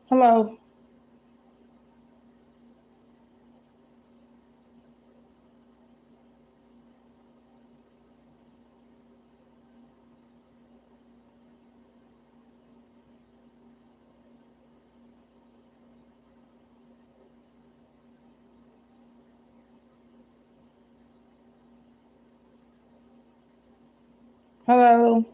Hello. Hello.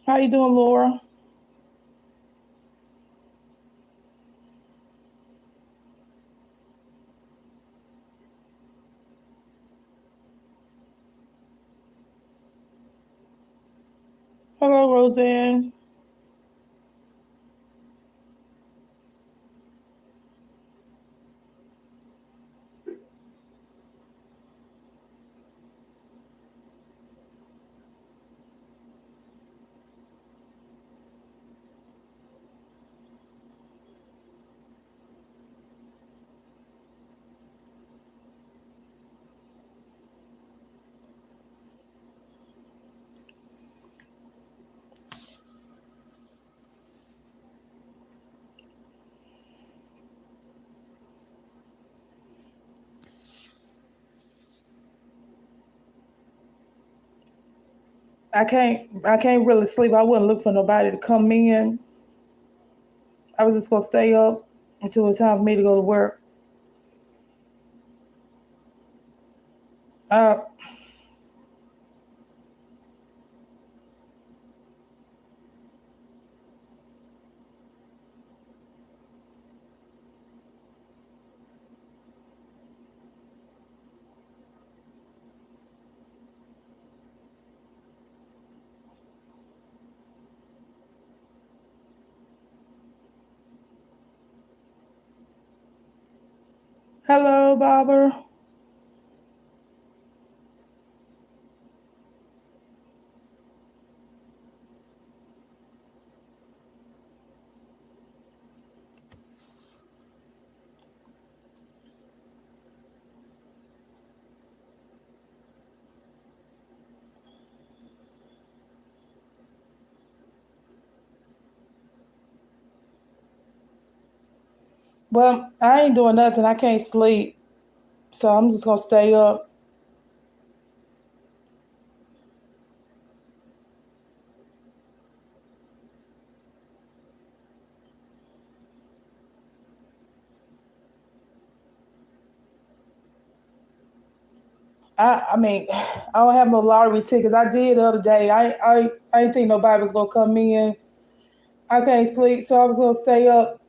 How you doing, Laura? Hello, Roseanne. I can't really sleep. I wouldn't look for nobody to come in. I was just gonna stay up until it's time for me to go to work. Uh Hello, Barbara. Well, I ain't doing nothing. I can't sleep. So I'm just gonna stay up. I mean, I don't have no lottery tickets. I did the other day. I didn't think nobody was gonna come in. I can't sleep, so I was gonna stay up.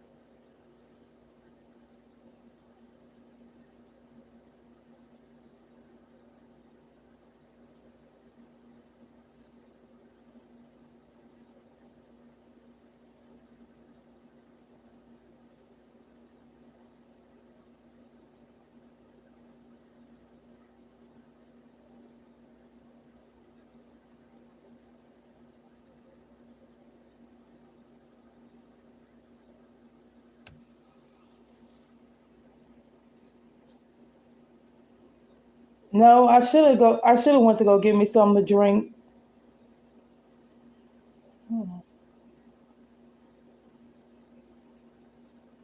No, I should have went to go get me something to drink.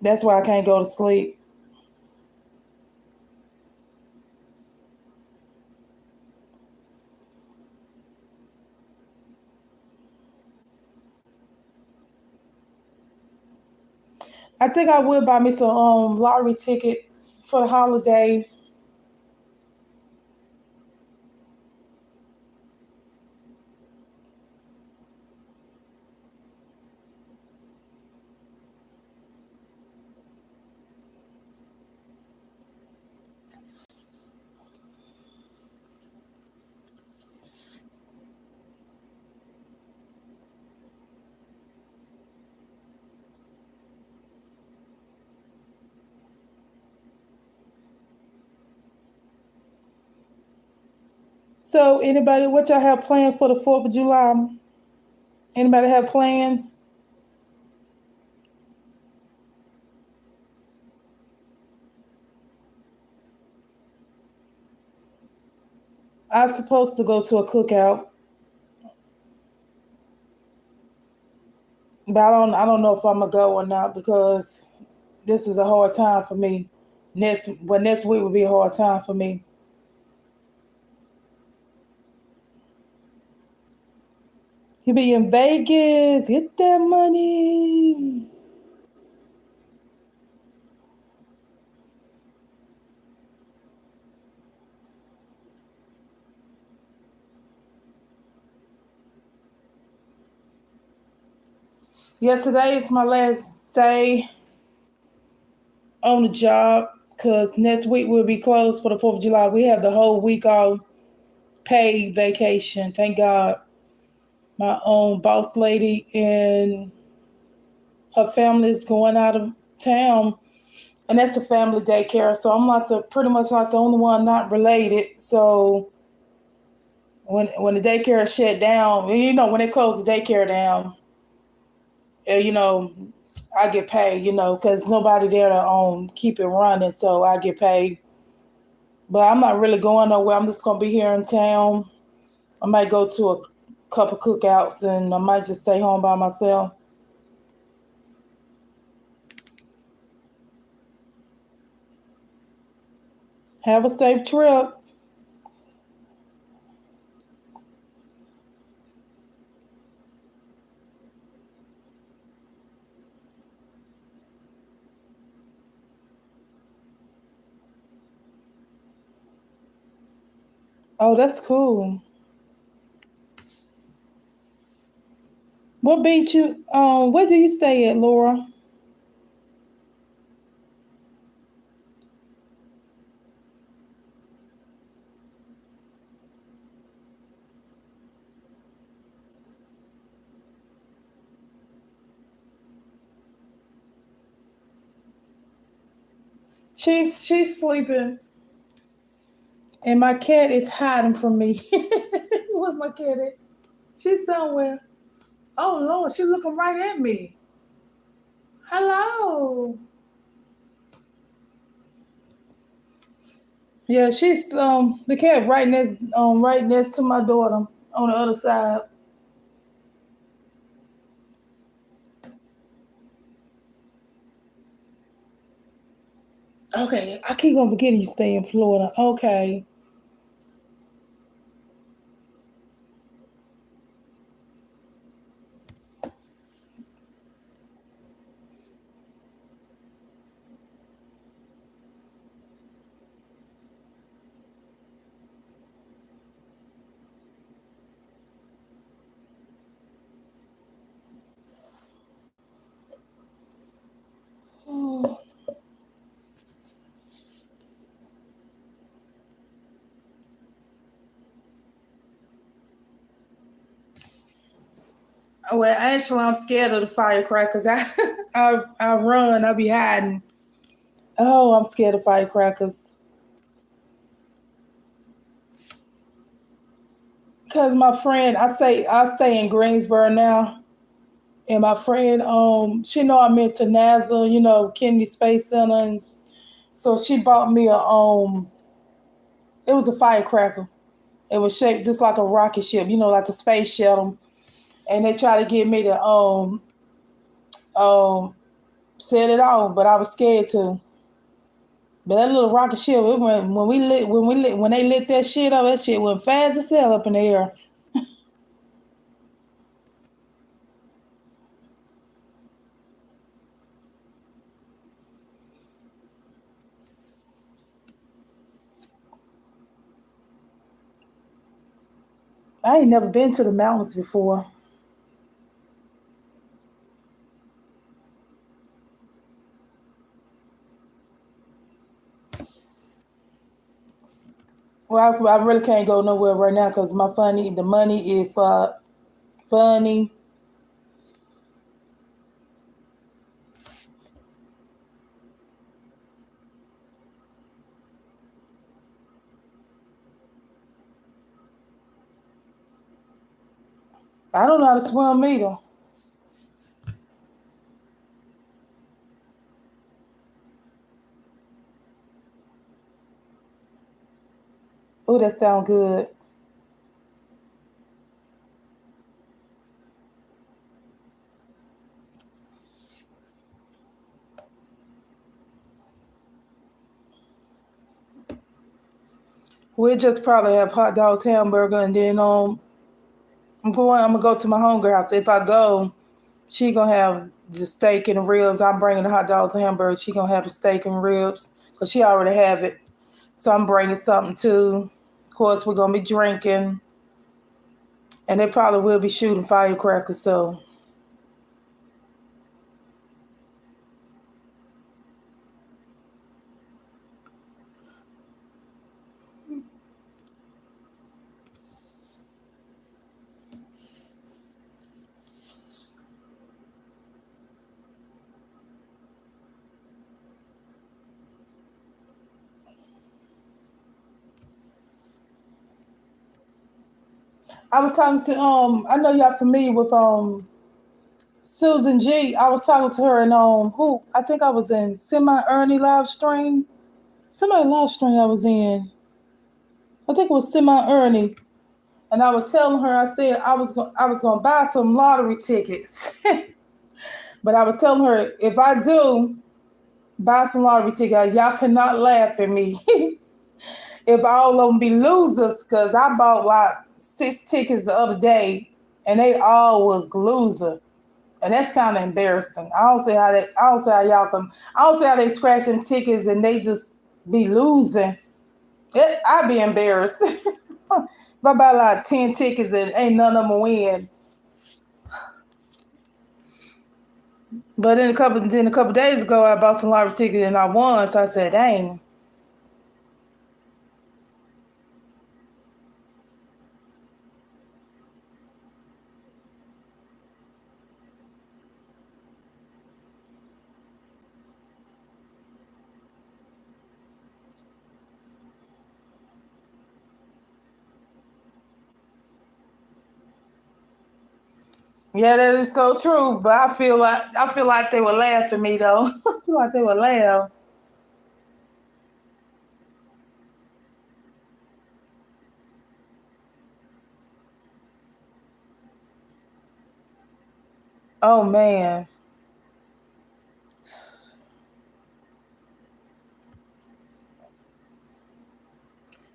That's why I can't go to sleep. I think I will buy me some lottery ticket for the holiday. So, anybody, what y'all have planned for the 4th of July? Anybody have plans? I'm supposed to go to a cookout, but I don't know if I'm gonna go or not because this is a hard time for me. Next week will be a hard time for me. You be in Vegas, get that money. Yeah, today is my last day on the job because next week we'll be closed for the 4th of July. We have the whole week off paid vacation. Thank God. My own boss lady and her family is going out of town, and that's a family daycare. So I'm like pretty much like the only one not related. So when the daycare is shut down, and when they close the daycare down, you know, I get paid. Because nobody there to keep it running, so I get paid. But I'm not really going nowhere. I'm just gonna be here in town. I might go to a couple cookouts, and I might just stay home by myself. Have a safe trip. Oh, that's cool. What beach you? Where do you stay at, Laura? She's sleeping, and my cat is hiding from me. Where's my cat at? She's somewhere. Oh Lord, she's looking right at me. Hello. Yeah, she's the cat right next to my daughter on the other side. Okay, I keep on forgetting you stay in Florida. Okay. Oh, well, actually, I'm scared of the firecrackers. I run. I be hiding. Oh, I'm scared of firecrackers. Cause my friend, I stay in Greensboro now, and my friend, she know I'm into NASA, Kennedy Space Center, and so she bought me it was a firecracker. It was shaped just like a rocket ship, like a space shuttle, and they tried to get me to um set it off, but I was scared to. But that little rocket ship, it went when they lit that shit up, that shit went fast as hell up in the air. I ain't never been to the mountains before. Well, I really can't go nowhere right now because the money is funny. I don't know how to swim either. Oh, that sound good. We'll just probably have hot dogs, hamburger, and then I'm gonna go to my homegirl house. If I go, she gonna have the steak and the ribs. I'm bringing the hot dogs and hamburgers. She gonna have the steak and ribs because she already have it. So I'm bringing something too. Of course, we're gonna be drinking, and they probably will be shooting firecrackers. So I was talking to I know y'all familiar with Susan G. I was talking to her and who I think I was in Semi Ernie live stream. Somebody live stream I was in. I think it was Semi Ernie. And I was telling her, I said I was gonna buy some lottery tickets. But I was telling her if I do buy some lottery tickets, y'all cannot laugh at me. If all of them be losers, cause I bought like 6 tickets the other day and they all was loser. And that's kind of embarrassing. I don't see how y'all can, I don't see how they scratch them tickets and they just be losing. I'd be embarrassed. If I buy like 10 tickets and ain't none of them win. But then a couple days ago, I bought some lottery tickets and I won. So I said, dang. Yeah, that is so true. But I feel like they would laugh at me though. I feel like they would laugh. Oh man,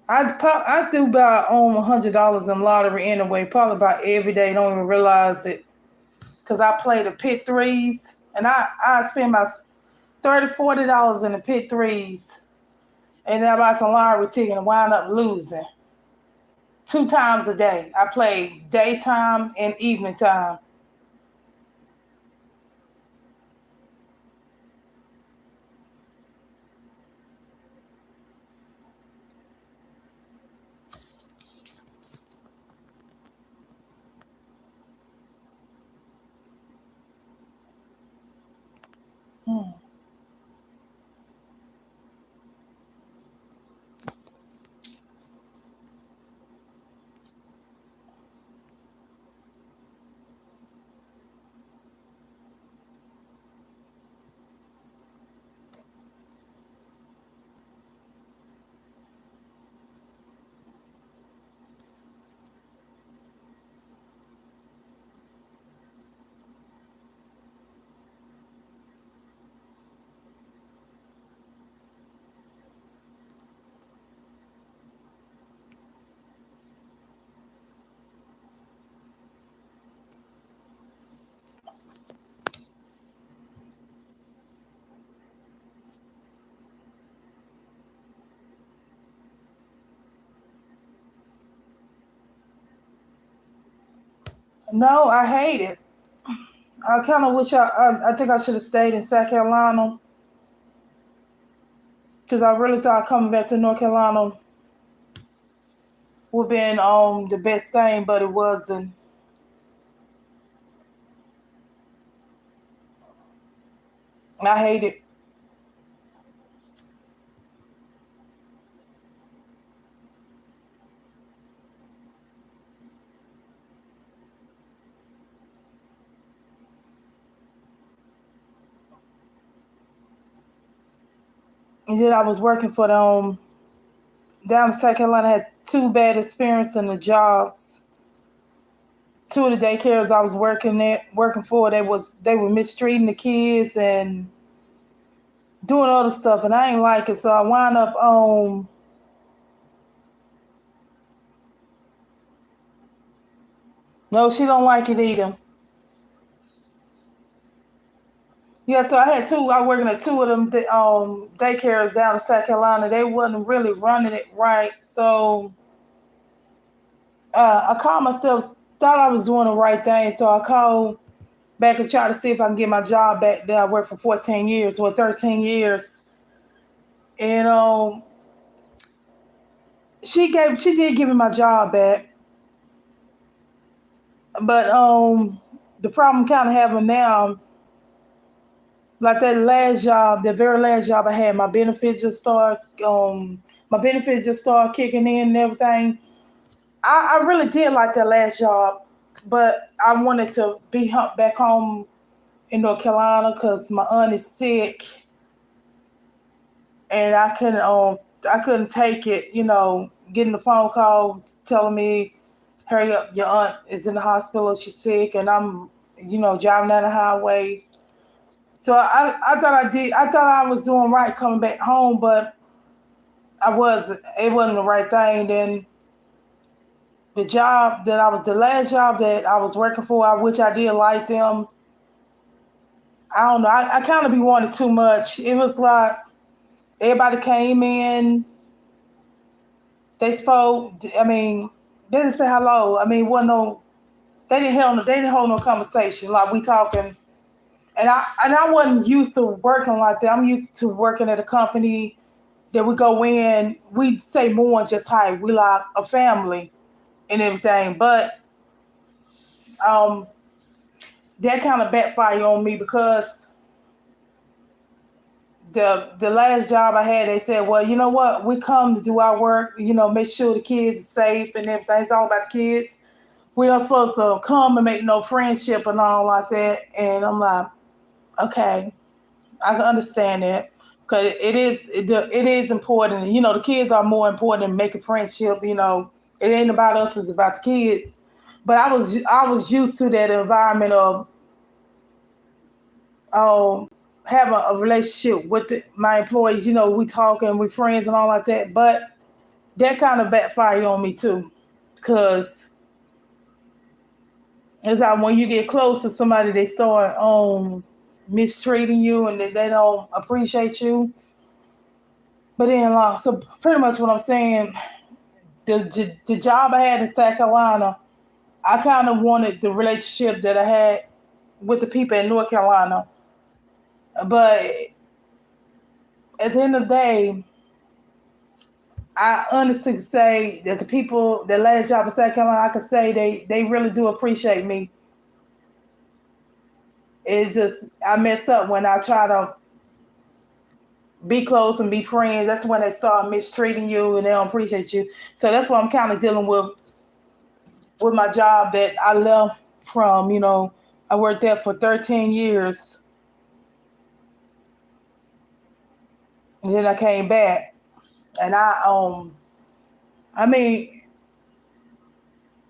I do about $100 in lottery anyway. Probably about every day. Don't even realize it because I play the pit threes and I spend about $30 $40 in the pit threes and then I buy some lottery ticket and wind up losing 2 times a day. I play daytime and evening time. Mm. No, I hate it. I kind of wish I think I should have stayed in South Carolina because I really thought coming back to North Carolina would been the best thing, but it wasn't. I hate it. And then I was working for them down in South Carolina. I had two bad experiences in the jobs. Two of the daycares I was working for, they were mistreating the kids and doing other stuff, and I ain't like it. So I wound up on. No, she don't like it either. Yeah, so I had two. I working at two of them daycares down in South Carolina. They wasn't really running it right. So I called myself, thought I was doing the right thing. So I called back and tried to see if I can get my job back there. I worked for 14 years or 13 years. And she did give me my job back. But the problem kind of having now, like that very last job I had, my benefits just started kicking in and everything. I really did like that last job, but I wanted to be back home in North Carolina because my aunt is sick, and I couldn't take it, getting a phone call telling me, hurry up, your aunt is in the hospital, she's sick, and I'm, driving down the highway. So I thought I thought I was doing right coming back home, but it wasn't the right thing. Then the last job that I was working for, which I did like them, I don't know, I kind of be wanting too much. It was like everybody came in, they spoke, I mean, they didn't say hello. I mean, wasn't no, they didn't hold no conversation. Like we talking, and I wasn't used to working like that. I'm used to working at a company that we go in, we say more than just hi. We like a family and everything. But um, that kind of backfired on me because the last job I had, they said, well, you know what? We come to do our work, make sure the kids are safe and everything. It's all about the kids. We don't supposed to come and make no friendship and all like that. And I'm like, okay, I can understand that because it is important. The kids are more important than making friendship. It ain't about us; it's about the kids. But I was used to that environment of um having a relationship with my employees. We talking, we friends and all like that. But that kind of backfired on me too, because it's like when you get close to somebody, they start mistreating you and they don't appreciate you. But then, so pretty much what I'm saying, the job I had in South Carolina, I kind of wanted the relationship that I had with the people in North Carolina. But at the end of the day, I honestly say that the people that last job in South Carolina, I could say they really do appreciate me. It's just I mess up when I try to be close and be friends. That's when they start mistreating you and they don't appreciate you. So that's what I'm kind of dealing with my job that I left from. I worked there for 13 years, and then I came back, and I mean,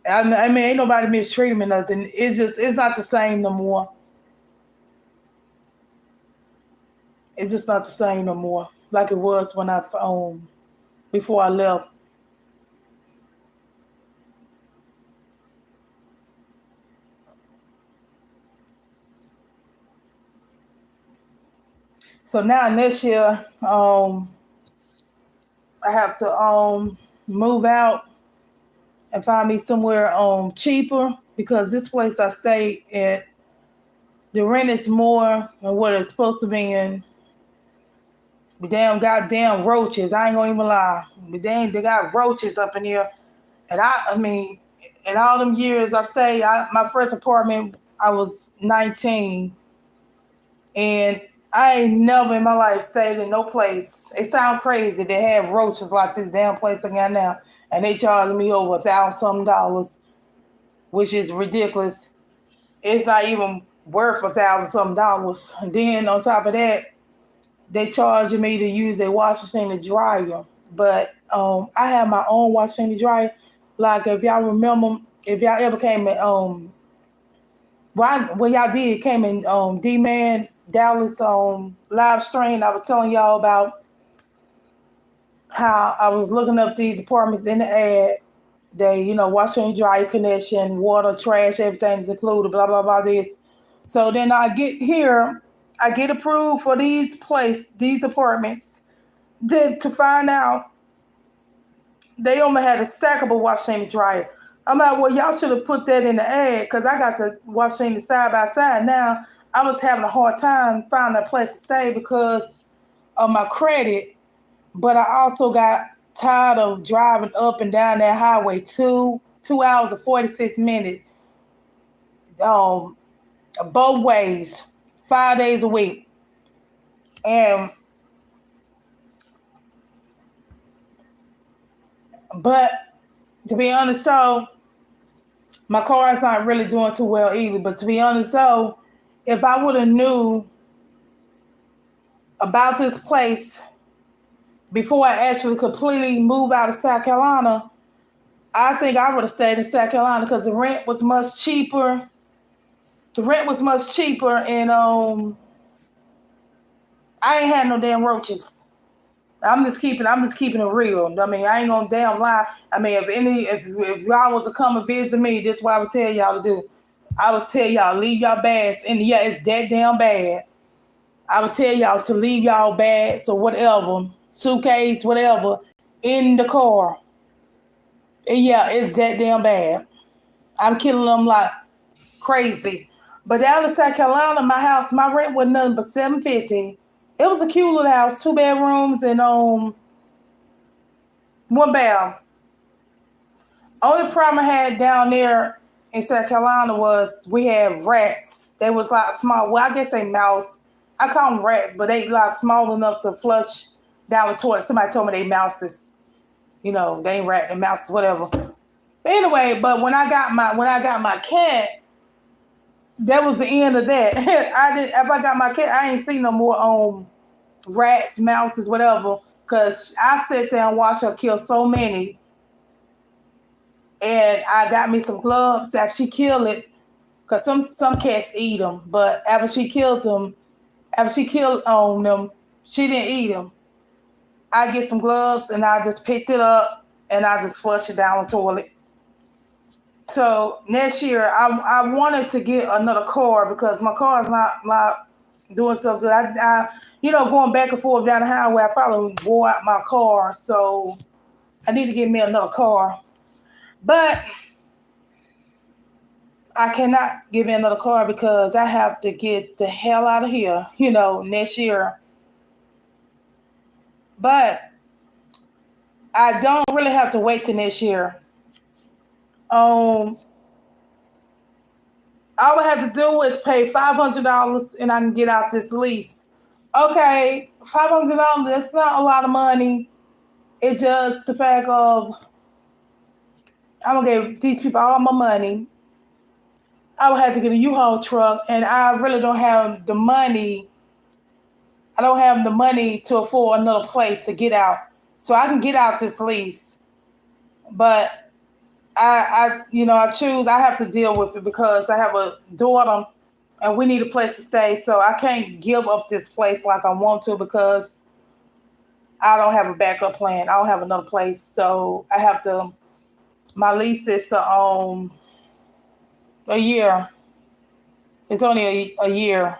I mean, ain't nobody mistreating me nothing. It's not the same no more. It's just not the same no more like it was when I before I left. So now next year, I have to move out and find me somewhere cheaper because this place I stay at, the rent is more than what it's supposed to be in. The damn goddamn roaches. I ain't gonna even lie. They got roaches up in here. And I mean, in all them years I stayed, my first apartment, I was 19. And I ain't never in my life stayed in no place. It sound crazy. They have roaches like this damn place I got now. And they charging me over $1,000 something, which is ridiculous. It's not even worth $1,000 something. And then on top of that, they charging me to use a washing machine and dryer. But I have my own washing machine and dryer. Like if y'all remember, if y'all ever came in when y'all did came in D-Man Dallas live stream, I was telling y'all about how I was looking up these apartments in the ad. They, washing and dryer connection, water, trash, everything's included, blah, blah, blah, this. So then I get here, I get approved for these apartments. Then to find out they only had a stackable washing and dryer. I'm like, well, y'all should have put that in the ad because I got the washing side by side. Now, I was having a hard time finding a place to stay because of my credit, but I also got tired of driving up and down that highway 2 hours and 46 minutes, um, both ways, 5 days a week. And but to be honest though, my car is not really doing too well either. But to be honest though, if I would have knew about this place before I actually completely moved out of South Carolina, I think I would have stayed in South Carolina because the rent was much cheaper. The rent was much cheaper, and I ain't had no damn roaches. I'm just keeping it real. I mean, I ain't gonna damn lie. I mean, if y'all was to come and visit me, this is what I would tell y'all to do. I would tell y'all leave y'all bags, and yeah, it's that damn bad. I would tell y'all to leave y'all bags or whatever, suitcase, whatever, in the car. And yeah, it's that damn bad. I'm killing them like crazy. But down in South Carolina, my rent was nothing but $750. It was a cute little house, 2 bedrooms and 1 bath. Only problem I had down there in South Carolina was we had rats. They was like small. Well, I guess they mouse. I call them rats, but they like small enough to flush down the toilet. Somebody told me they mouses. They ain't rat, they mouses, whatever. But anyway, but when I got my cat, that was the end of that. If I got my cat, I ain't seen no more rats, mouses, whatever. Cause I sat there and watched her kill so many, and I got me some gloves after she killed it. Cause some cats eat them, but after she killed on them, she didn't eat them. I get some gloves and I just picked it up and I just flushed it down the toilet. So next year, I wanted to get another car because my car is not doing so good. Going back and forth down the highway, I probably wore out my car. So I need to get me another car. But I cannot get me another car because I have to get the hell out of here, next year. But I don't really have to wait till next year. All I have to do is pay $500 and I can get out this lease. Okay, $500, that's not a lot of money. It's just the fact of I'm going to give these people all my money. I would have to get a U-Haul truck, and I really don't have the money. I don't have the money to afford another place to get out. So I can get out this lease, but I have to deal with it because I have a daughter and we need a place to stay. So I can't give up this place like I want to because I don't have a backup plan. I don't have another place. So I have to, my lease is a year. It's only a year.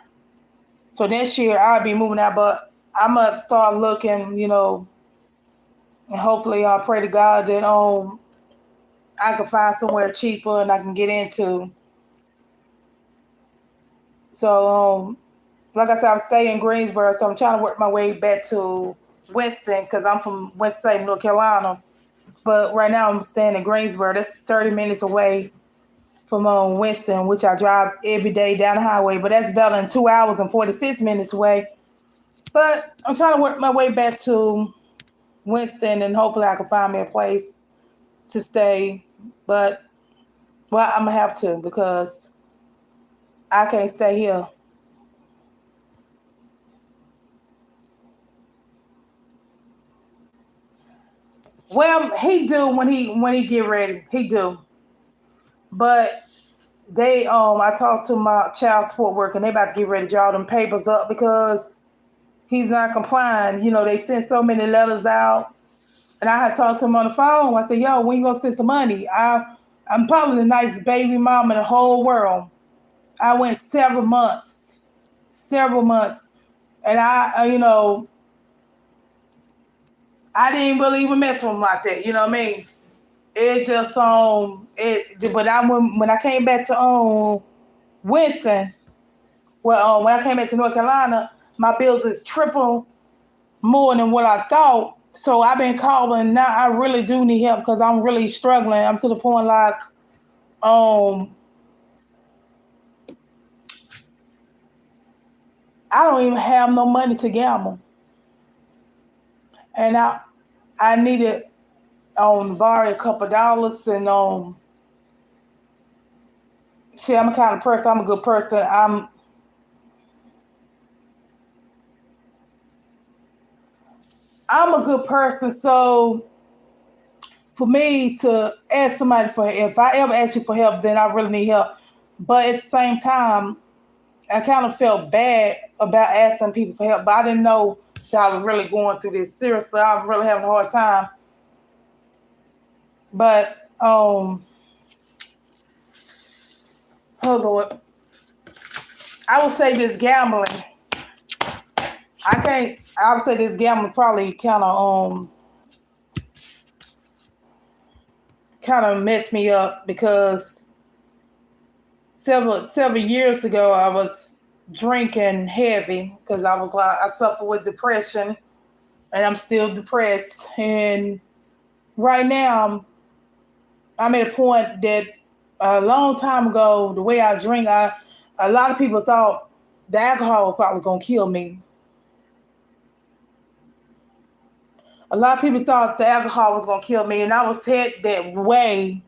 So next year I'll be moving out, but I'm going to start looking, and hopefully I'll pray to God that I can find somewhere cheaper and I can get into. So, like I said, I'm staying in Greensboro, so I'm trying to work my way back to Winston because I'm from Winston, North Carolina. But right now I'm staying in Greensboro. That's 30 minutes away from Winston, which I drive every day down the highway. But that's better than 2 hours and 46 minutes away. But I'm trying to work my way back to Winston and hopefully I can find me a place to stay. But, well, I'm going to have to because I can't stay here. Well, he do when he get ready. He do. But they I talked to my child support worker and they about to get ready to draw them papers up because he's not complying. They sent so many letters out. And I had talked to him on the phone. I said, yo, when you gonna send some money? I'm probably the nicest baby mom in the whole world. I went several months. Several months. And I didn't really even mess with him like that. You know what I mean? It just but when I came back to Winston, well, when I came back to North Carolina, my bills is triple more than what I thought. So I've been calling now. I really do need help because I'm really struggling. I'm to the point like, um, I don't even have no money to gamble, and I needed borrow a couple dollars and see, I'm a kind of person. I'm a good person. I'm a good person, so for me to ask somebody for help, if I ever ask you for help, then I really need help. But at the same time, I kind of felt bad about asking people for help, but I didn't know that I was really going through this. Seriously, I was really having a hard time. But oh Lord, I would say this gambling. I can't. I would say this gambling probably kind of messed me up because several years ago I was drinking heavy because I suffer with depression and I'm still depressed. And right now I'm at a point that a long time ago, the way I drink, a lot of people thought the alcohol was probably gonna kill me. A lot of people thought the alcohol was gonna kill me, and I was head that way.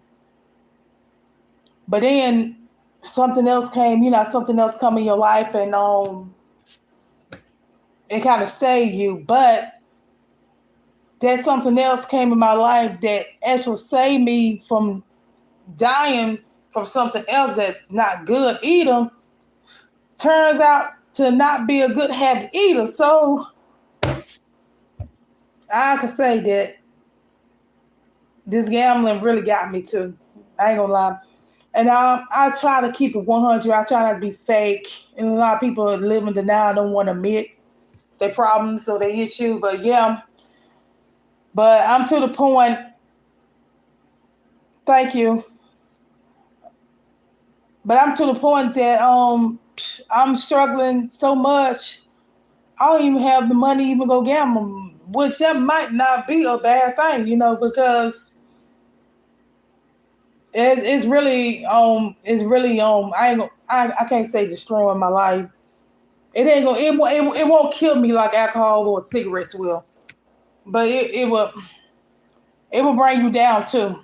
But then something else came, something else come in your life, and it kind of saved you. But that something else came in my life that actually saved me from dying from something else that's not good either. Turns out to not be a good habit either. So I can say that this gambling really got me too. I ain't gonna lie. And I try to keep it 100. I try not to be fake. And a lot of people live in denial, don't want to admit their problems or their issue. But yeah, but I'm to the point. Thank you. But I'm to the point that I'm struggling so much. I don't even have the money to even go gamble, which that might not be a bad thing, because I ain't I can't say destroying my life. It ain't gonna it won't kill me like alcohol or cigarettes will, but it will bring you down too.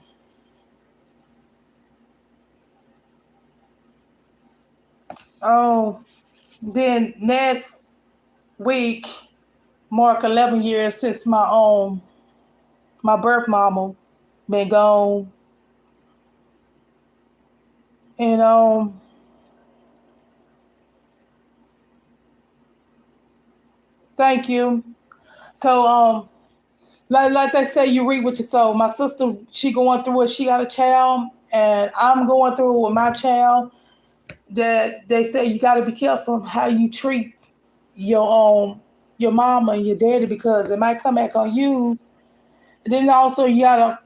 Oh, then next week mark 11 years since my birth mama been gone, and thank you. So like they say, you reap what you sow. My sister, she going through it. She got a child, and I'm going through it with my child. That they say you got to be careful how you treat your your mama and your daddy because it might come back on you. And then also you gotta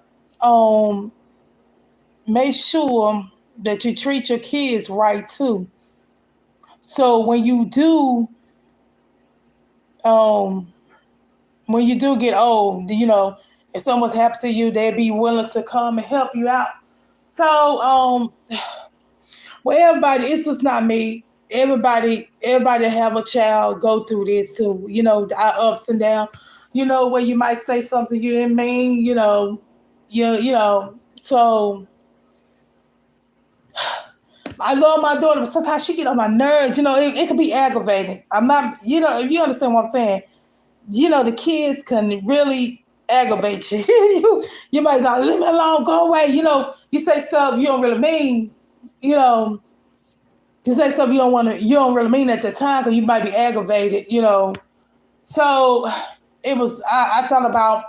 make sure that you treat your kids right too. So um when you do get old, if something's happened to you, they'd be willing to come and help you out. So well, everybody, it's just not me. Everybody have a child go through this too. Our ups and downs. Where you might say something you didn't mean. So I love my daughter, but sometimes she get on my nerves. It can be aggravating. I'm not. If you understand what I'm saying. The kids can really. aggravate you. You might not leave me alone, go away. You say stuff you don't really mean. You know, you say stuff you don't really mean at the time because you might be aggravated. So I thought about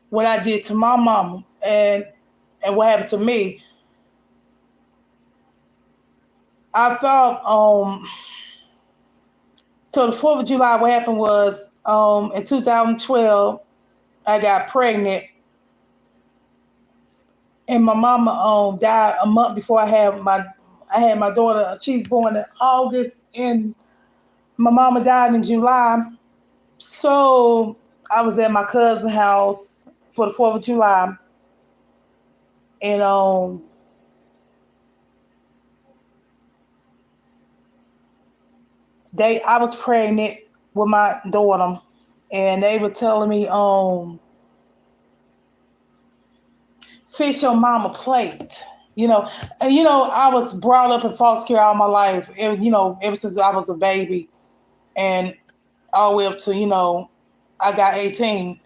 what I did to my mama and what happened to me. I thought, so the 4th of July, what happened was, in 2012, I got pregnant, and my mama died a month before I had my daughter. She's born in August, and my mama died in July. So I was at my cousin's house for the 4th of July, and I was pregnant with my daughter, and they were telling me, fish your mama plate. And I was brought up in foster care all my life. Ever since I was a baby, and all the way up to I got 18.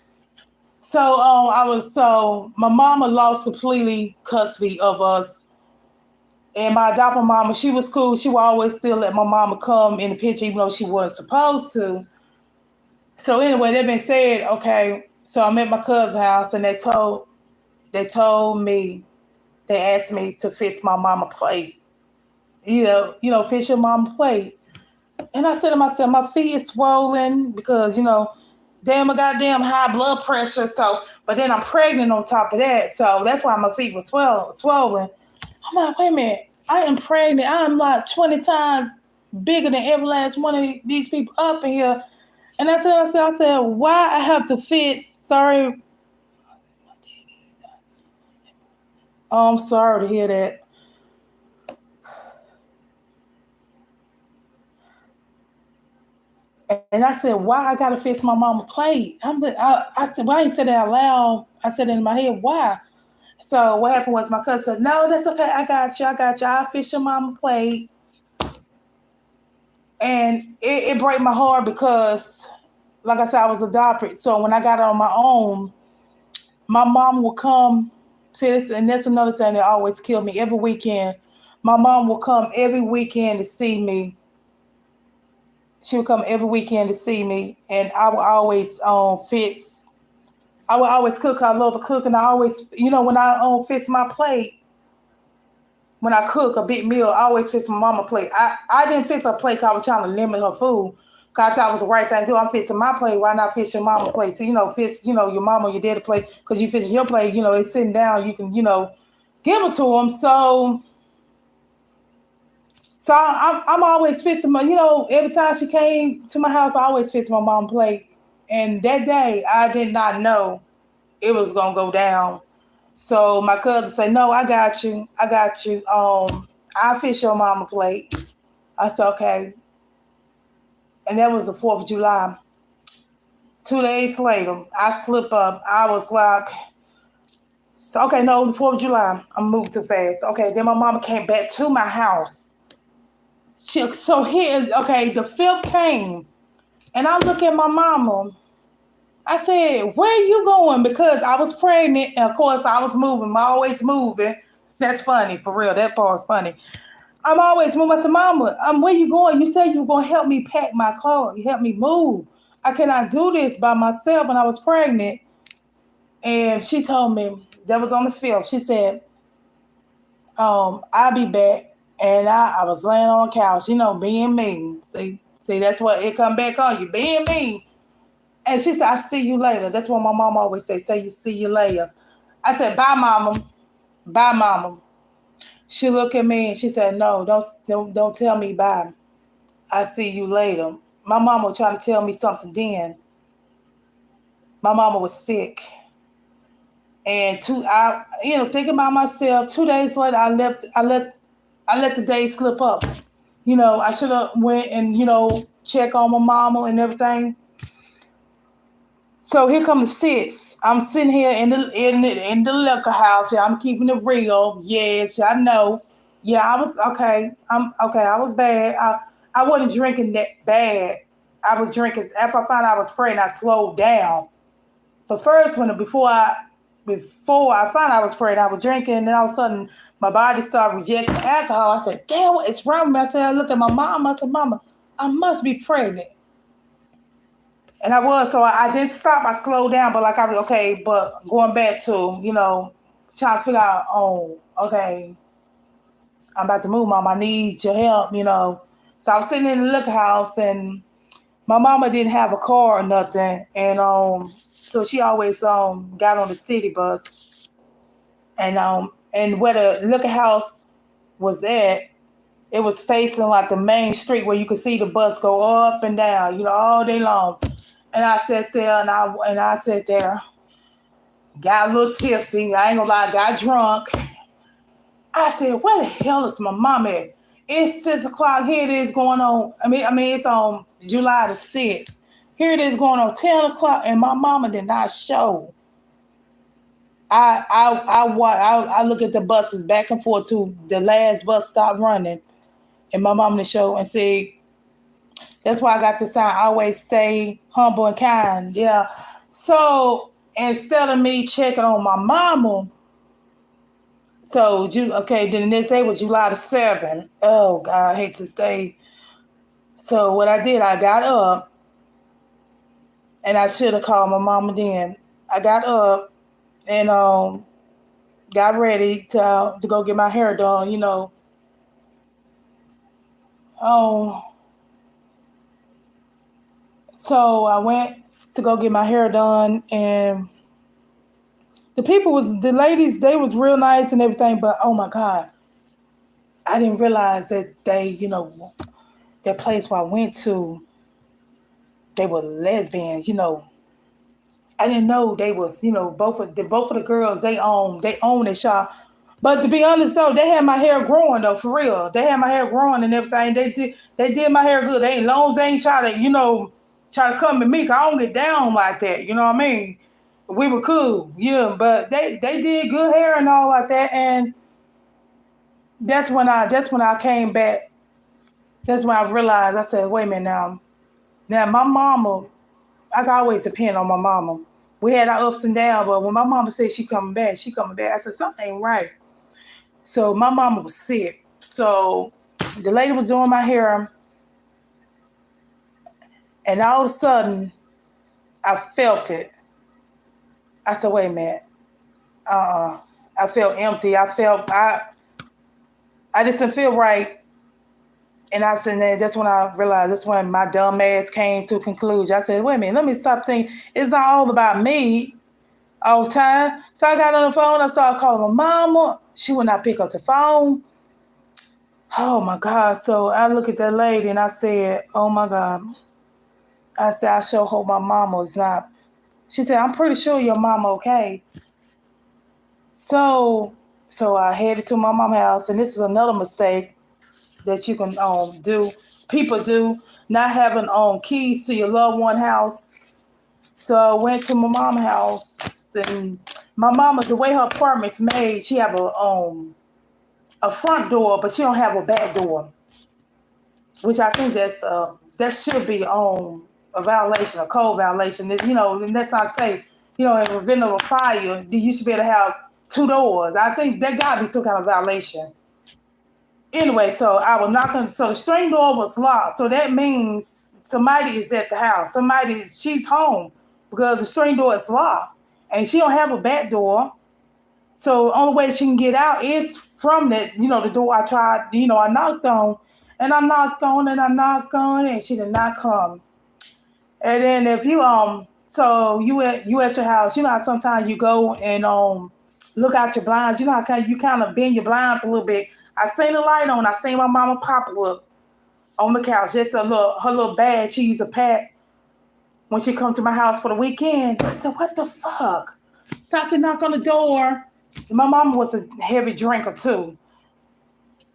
So my mama lost completely custody of us, and my adopted mama, she was cool. She would always still let my mama come in the picture, even though she wasn't supposed to. So anyway, that being said, okay. So I'm at my cousin's house, and they told me, they asked me to fix my mama plate. Fix your mama plate. And I said to myself, my feet is swollen because, damn, a goddamn high blood pressure. So, but then I'm pregnant on top of that. So that's why my feet were swollen. I'm like, wait a minute. I am pregnant. I'm like 20 times bigger than every last one of these people up in here. And I said, why I have to fix? Sorry. Oh, I'm sorry to hear that. And I said, why I gotta fix my mama plate? I said, why I didn't say that out loud? I said it in my head, why? So what happened was my cousin said, no, that's okay. I got you. I'll fix your mama plate. And it broke my heart because, like I said, I was adopted. So when I got on my own, my mom would come to this, and that's another thing that always killed me every weekend. My mom would come every weekend to see me. She would come every weekend to see me, and I would always fix. I would always cook. I love to cook, and I always, when I fix my plate, when I cook a big meal, I always fix my mama plate. I didn't fix her plate because I was trying to limit her food. Cause I thought it was the right thing to do. I'm fixing my plate. Why not fix your mama plate? So, fix, your mama or your daddy plate. Cause you fixing your plate, they sitting down. You can, give it to them. So I'm always fixing my, every time she came to my house, I always fix my mama plate. And that day, I did not know it was gonna go down. So my cousin said, "No, I got you. I got you. I'll fix your mama plate." I said, "Okay." And that was the 4th of July. 2 days later, I slip up. I was like, so, okay, no, the 4th of July. I'm moving too fast. Okay, then my mama came back to my house. So here, okay, the 5th came, and I look at my mama. I said, where are you going? Because I was pregnant, and of course I was moving. I'm always moving. That's funny, for real. That part is funny. I'm always moving to mama. Where you going? You said you were going to help me pack my clothes. You help me move. I cannot do this by myself when I was pregnant. And she told me, that was on the 5th. She said, I'll be back. And I was laying on the couch, being mean. See, that's what it come back on you, being mean. And she said, I see you later. That's what my mom always say you see you later. I said, bye, mama. Bye, mama. She looked at me and she said, no, don't tell me bye. I see you later. My mama was trying to tell me something then. My mama was sick. And thinking about myself, 2 days later, I let the day slip up. I should have went and, check on my mama and everything. So here comes the 6th. I'm sitting here in the liquor house. Yeah, I'm keeping it real. Yes, I know. Yeah, I was okay. I'm okay. I was bad. I wasn't drinking that bad. I was drinking after I found out I was pregnant. I slowed down. But first, before I found I was pregnant, I was drinking, and then all of a sudden my body started rejecting alcohol. I said, "Damn, what's wrong with me?" I said, I looked at my mom. I said, "Mama, I must be pregnant." And I was, so I didn't stop. I slowed down, but like I was okay. But going back to trying to figure out, oh, okay, I'm about to move, Mom. I need your help. So I was sitting in the liquor house, and my mama didn't have a car or nothing, and so she always got on the city bus, and where the liquor house was at, it was facing like the main street where you could see the bus go up and down, all day long. And I sat there, and I sat there, got a little tipsy. I ain't gonna lie, got drunk. I said, "Where the hell is my mom at?" It's 6 o'clock. Here it is going on. I mean, it's on July the 6th. Here it is going on 10 o'clock, and my mama did not show. I look at the buses back and forth to the last bus stop running, and my mama didn't show. And see, that's why I got this sign. I always say humble and kind. Yeah. So instead of me checking on my mama, okay, then the next day was July the 7th. Oh God, I hate to say. So what I did, I got up, and I should have called my mama then. I got up and got ready to go get my hair done. Um, so I went to go get my hair done, and the ladies, they was real nice and everything, but oh my God, I didn't realize that that place where I went to, they were lesbians. I didn't know they was, both of the girls, they own their shop. But to be honest though, they had my hair growing though, for real. They had my hair growing and everything. They did my hair good. They ain't long as they ain't try to come at me, 'cause I don't get down like that. You know what I mean? We were cool, yeah. But they did good hair and all like that. And that's when I came back. That's when I realized, I said, wait a minute now. Now my mama, I can always depend on my mama. We had our ups and downs, but when my mama said she coming back, she coming back. I said, something ain't right. So my mama was sick. So the lady was doing my hair, and all of a sudden I felt it. I said, wait a minute. I felt empty. I just didn't feel right. And I said, that's when I realized, that's when my dumb ass came to a conclusion. I said, wait a minute, let me stop thinking. It's not all about me all the time. So I got on the phone. I started calling my mama. She would not pick up the phone. Oh my God. So I look at that lady and I said, oh my God. I said, I sure hope my mama is not. She said, I'm pretty sure your mama okay. So I headed to my mom's house, and this is another mistake that you can do. People do, not having keys to your loved one house. So I went to my mom's house, and my mama, the way her apartment's made, she have a front door, but she don't have a back door, which I think that should be a violation, a code violation. And that's how I say, in the event of a fire, you should be able to have two doors. I think that got to be some kind of violation. Anyway, so I was knocking. So the string door was locked. So that means somebody is at the house. She's home, because the string door is locked, and she don't have a back door. So the only way she can get out is from the door I tried. I knocked on, and I knocked on, and I knocked on, and she did not come. And then if so you at your house, how sometimes you go and look out your blinds. How you kind of bend your blinds a little bit. I seen the light on. I seen my mama pop up on the couch. That's her little bag she used to pack when she come to my house for the weekend. I said, what the fuck? So I could knock on the door. My mama was a heavy drinker too.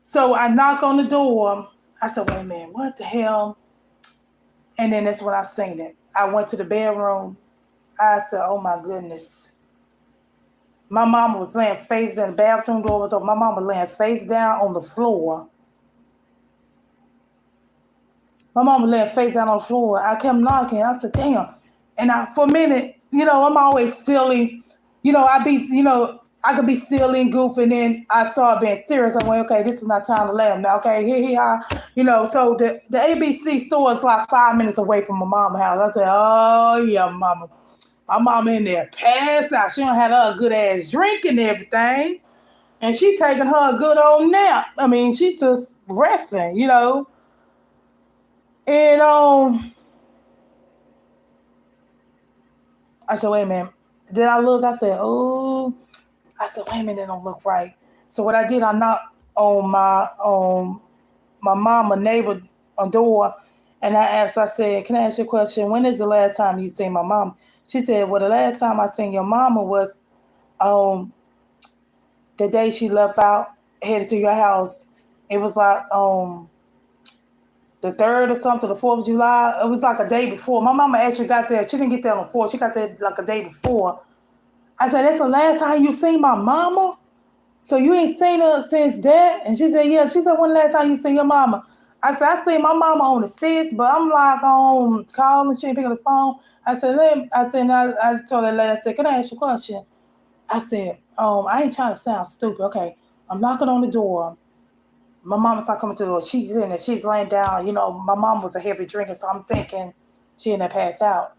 So I knock on the door. I said, wait a minute, what the hell? And then that's when I seen it. I went to the bedroom. I said, oh my goodness. My mama was laying face down. The bathroom door was open. My mama was laying face down on the floor. My mama laying face down on the floor. I kept knocking. I said, damn. And for a minute, I'm always silly. I could be silly and goofy, and then I start being serious. I went, okay, this is not time to laugh now. Okay, so the ABC store is like 5 minutes away from my mama's house. I said, oh yeah, mama. My mama in there passed out. She done had her a good ass drink and everything. And she taking her a good old nap. I mean, she just resting. And I said, wait a minute. Then I look, I said, oh, I said, wait a minute, that don't look right. So what I did, I knocked on my mama neighbor door, and I asked, I said, can I ask you a question? When is the last time you seen my mom? She said, well, the last time I seen your mama was um the day she left out, headed to your house. It was like the third or something, the 4th of July. It was like a day before. My mama actually got there. She didn't get there on the 4th. She got there like a day before. I said, that's the last time you seen my mama? So you ain't seen her since that? And she said, yeah. She said, when the last time you seen your mama? I said, I seen my mama on the 6th, but I'm like on calling, she ain't picking the phone. I said, I told her later, I said, can I ask you a question? I said, I ain't trying to sound stupid. Okay, I'm knocking on the door. My mama's not coming to the door. She's in there. She's laying down. My mom was a heavy drinker, so I'm thinking she in there pass out.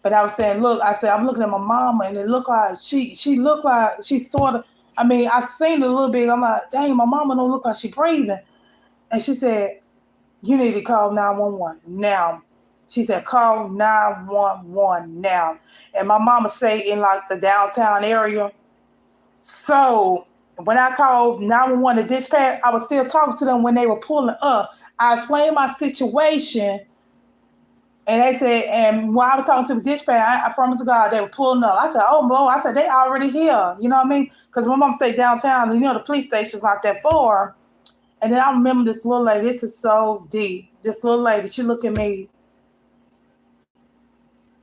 But I was saying, look, I said, I'm looking at my mama, and it looked like she looked like she sort of, I mean, I seen it a little bit. I'm like, dang, my mama don't look like she breathing. And she said, you need to call 911 now. She said, call 911 now. And my mama stayed in like the downtown area. So when I called 911 to dispatch, I was still talking to them when they were pulling up. I explained my situation, and they said, and while I was talking to the dispatch, I promised to God they were pulling up. I said, oh, Lord, I said, they already here. You know what I mean? Because my mom stayed downtown, and the police station's not that far. And then I remember this little lady, this is so deep. This little lady, she looked at me,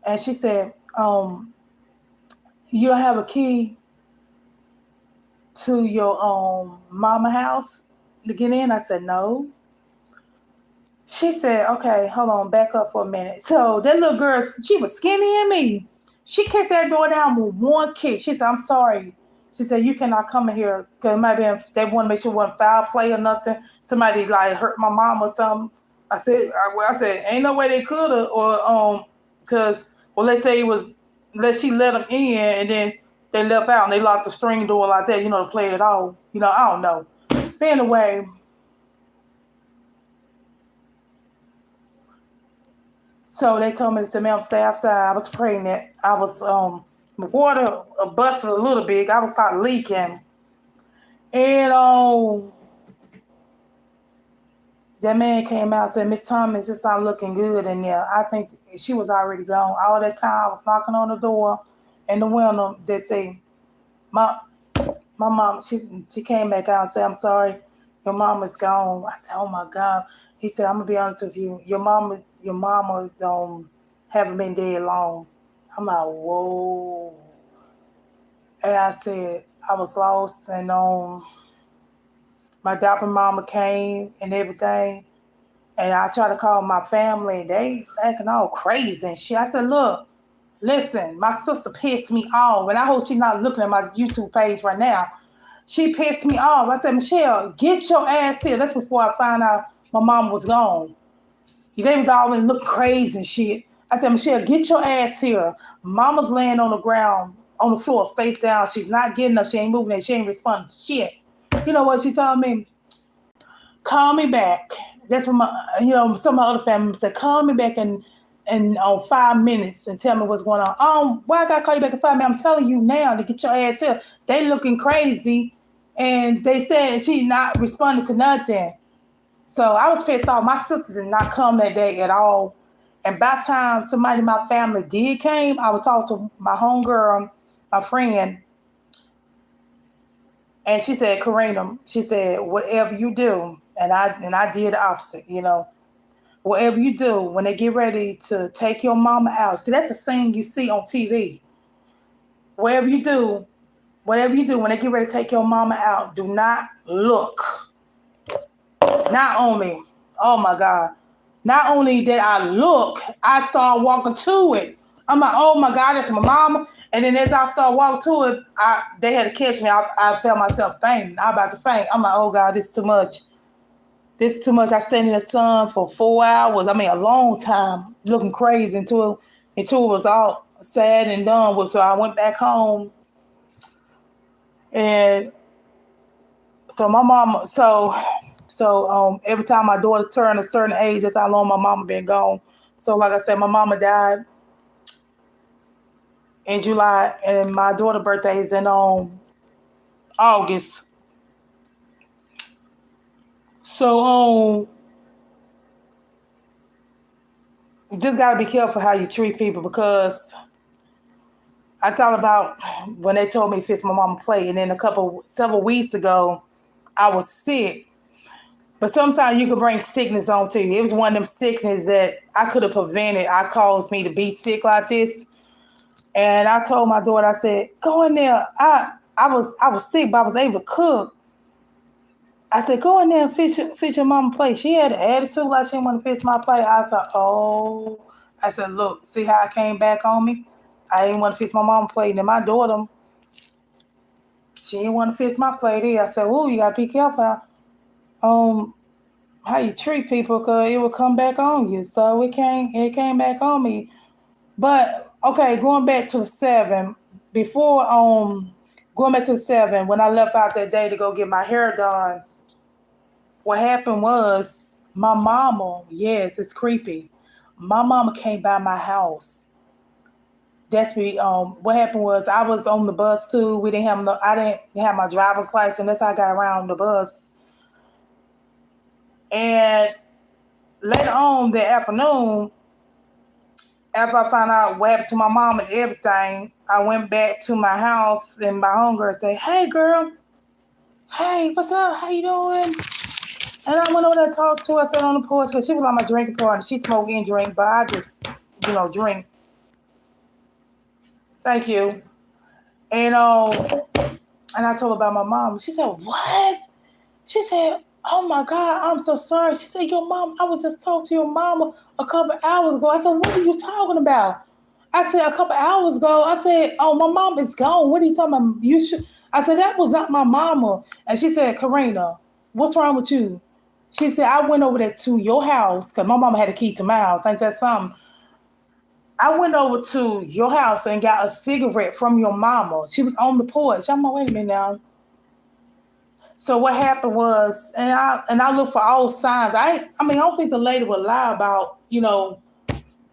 and she said, you don't have a key to your mama house to get in? I said, no. She said, okay, hold on, back up for a minute. So that little girl, she was skinny in me. She kicked that door down with one kick. She said, I'm sorry. She said, you cannot come in here because it might be, they want to make sure it wasn't foul play or nothing. Somebody like hurt my mom or something. I said, ain't no way they could have, or because let's say it was, she let them in and then they left out and they locked the string door like that, to play it off. I don't know. But anyway, so they told me, they said, ma'am, stay outside. I was pregnant. I was, my water busted a little bit. I was starting leaking. And that man came out and said, Miss Thomas, it's not looking good in there. I think she was already gone. All that time I was knocking on the door and the window. They say, my mom, she came back out and said, I'm sorry, your mom is gone. I said, oh my God. He said, I'm gonna be honest with you. Your mama haven't been dead long. I'm like, whoa. And I said, I was lost, and my adopted mama came and everything. And I tried to call my family, they acting all crazy and shit. I said, look, listen, my sister pissed me off. And I hope she's not looking at my YouTube page right now. She pissed me off. I said, Michelle, get your ass here. That's before I found out my mom was gone. They was all in look crazy and shit. I said, Michelle, get your ass here. Mama's laying on the ground, on the floor, face down. She's not getting up. She ain't moving and she ain't responding to shit. You know what she told me? Call me back. That's what some of my other family said, call me back in 5 minutes and tell me what's going on. Why I gotta call you back in 5 minutes? I'm telling you now to get your ass here. They looking crazy, and they said she not responding to nothing. So I was pissed off. My sister did not come that day at all. And by the time somebody in my family did came, I was talking to my homegirl, my friend, and she said, Karina, she said, whatever you do, and I did the opposite. Whatever you do, when they get ready to take your mama out, see, that's the scene you see on TV. Whatever you do, when they get ready to take your mama out, do not look. Not only, oh my God, not only did I look, I started walking to it. I'm like, oh my God, that's my mama. And then as I started walking to it, they had to catch me. I felt myself fainting. I was about to faint. I'm like, oh God, this is too much. This is too much. I stayed in the sun for 4 hours. I mean, a long time, looking crazy until it was all sad and done with. So I went back home, and so my mama. So every time my daughter turned a certain age, that's how long my mama been gone. So like I said, my mama died in July, and my daughter's birthday is in August. So you just gotta be careful how you treat people, because I thought about when they told me to fix my mama plate, and then several weeks ago, I was sick. But sometimes you can bring sickness on to you. It was one of them sickness that I could have prevented. I caused me to be sick like this. And I told my daughter, I said, go in there. I was sick, but I was able to cook. I said, go in there and fix your mama plate. She had an attitude like she didn't want to fix my plate. I said, oh. I said, look, see how I came back on me? I didn't want to fix my mama plate. And then my daughter, she didn't want to fix my plate either. I said, oh, you got to be careful how you treat people, because it will come back on you. So it came back on me. But, okay, going back to the 7, before, going back to the 7, when I left out that day to go get my hair done, what happened was my mama, yes, it's creepy. My mama came by my house. What happened was I was on the bus too. I didn't have my driver's license. That's how I got around the bus. And later on that afternoon, after I found out what happened to my mom and everything, I went back to my house, and my homegirl said, "Hey girl, hey, what's up? How you doing?" And I went over there and talked to her. I sat on the porch because she was on my drinking partner. She smoked and drink, but I just, drink. Thank you. And and I told her about my mom. She said, "What?" She said, "Oh my God, I'm so sorry." She said, "Your mom, I was just talking to your mama a couple hours ago." I said, "What are you talking about?" I said, "A couple hours ago." I said, "Oh, my mom is gone. What are you talking about? You should." I said, "That was not my mama." And she said, "Karina, what's wrong with you?" She said, "I went over there to your house because my mama had a key to my house. Ain't that something? I went over to your house and got a cigarette from your mama. She was on the porch." I'm like, "Wait a minute now." So what happened was, and I looked for all signs. I don't think the lady would lie about,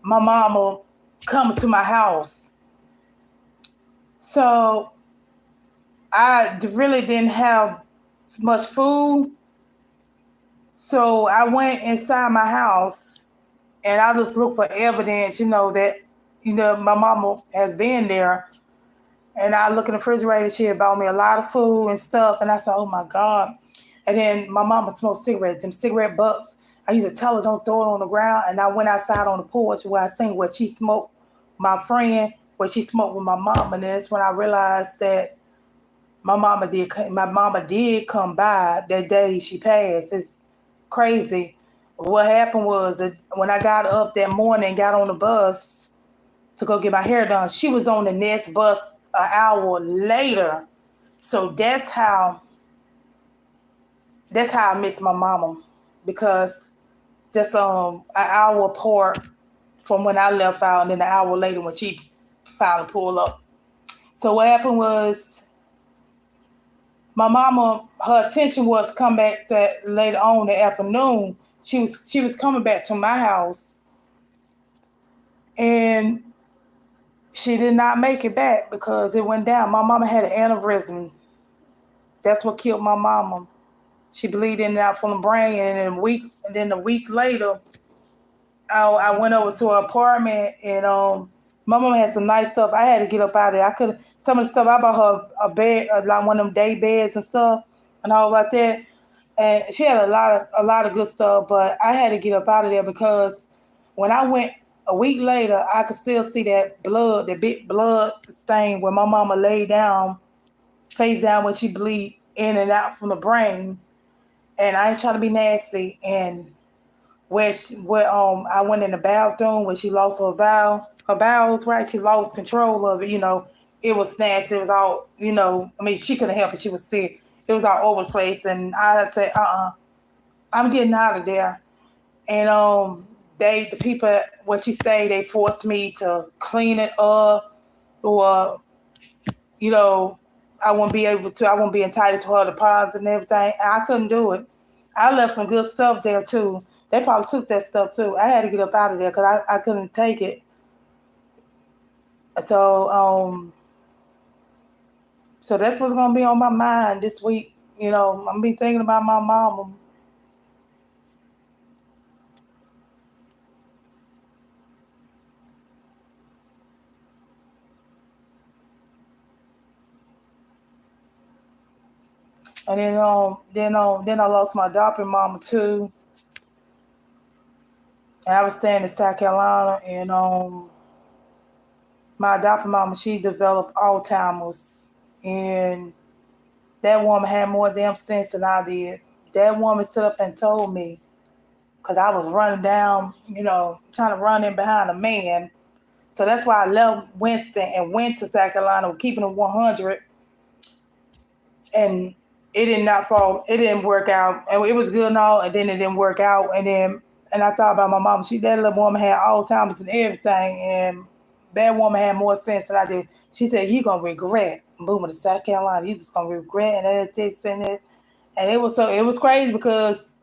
my mama coming to my house. So I really didn't have much food. So I went inside my house and I just looked for evidence, that, my mama has been there. And I look in the refrigerator, she had bought me a lot of food and stuff. And I said, oh my God. And then my mama smoked cigarettes, them cigarette butts. I used to tell her, don't throw it on the ground. And I went outside on the porch where I seen what she smoked, my friend, what she smoked with my mom. And that's when I realized that my mama did come by that day she passed. It's crazy. What happened was that when I got up that morning, got on the bus to go get my hair done, she was on the next bus an hour later. So that's how I miss my mama, because just an hour apart from when I left out, and then an hour later when she finally pulled up. So what happened was my mama, her attention was come back that later on the afternoon. She was coming back to my house, and she did not make it back because it went down. My mama had an aneurysm. That's what killed my mama. She bleeding out from the brain, and then a week later, I went over to her apartment, and my mom had some nice stuff. I had to get up out of there. Some of the stuff I bought her a bed, like one of them day beds and stuff, and all like that. And she had a lot of good stuff, but I had to get up out of there because when I went a week later, I could still see that blood, that big blood stain where my mama laid down, face down, when she bleed in and out from the brain. And I ain't trying to be nasty. And where I went in the bathroom where she lost her vial. her bowels, right? She lost control of it. It was nasty. It was all, I mean, she couldn't help it. She was sick. It was all over the place. And I said, I'm getting out of there. And the people where she stayed, they forced me to clean it up, or you know, I won't be entitled to her deposit and everything. And I couldn't do it. I left some good stuff there too. They probably took that stuff too. I had to get up out of there because I couldn't take it. So so that's what's gonna be on my mind this week. I'm gonna be thinking about my mama. And then I lost my adopted mama too. And I was staying in South Carolina, and my adopted mama, she developed Alzheimer's, and that woman had more damn sense than I did. That woman stood up and told me, because I was running down, trying to run in behind a man. So that's why I left Winston and went to South Carolina, keeping it 100. And it did not fall. It didn't work out. And it was good and all, and then it didn't work out. And I thought about my mom. That little woman had Alzheimer's and everything, and that woman had more sense than I did. She said, "You gonna regret moving to South Carolina. You just gonna regret," and this and that. And it was crazy because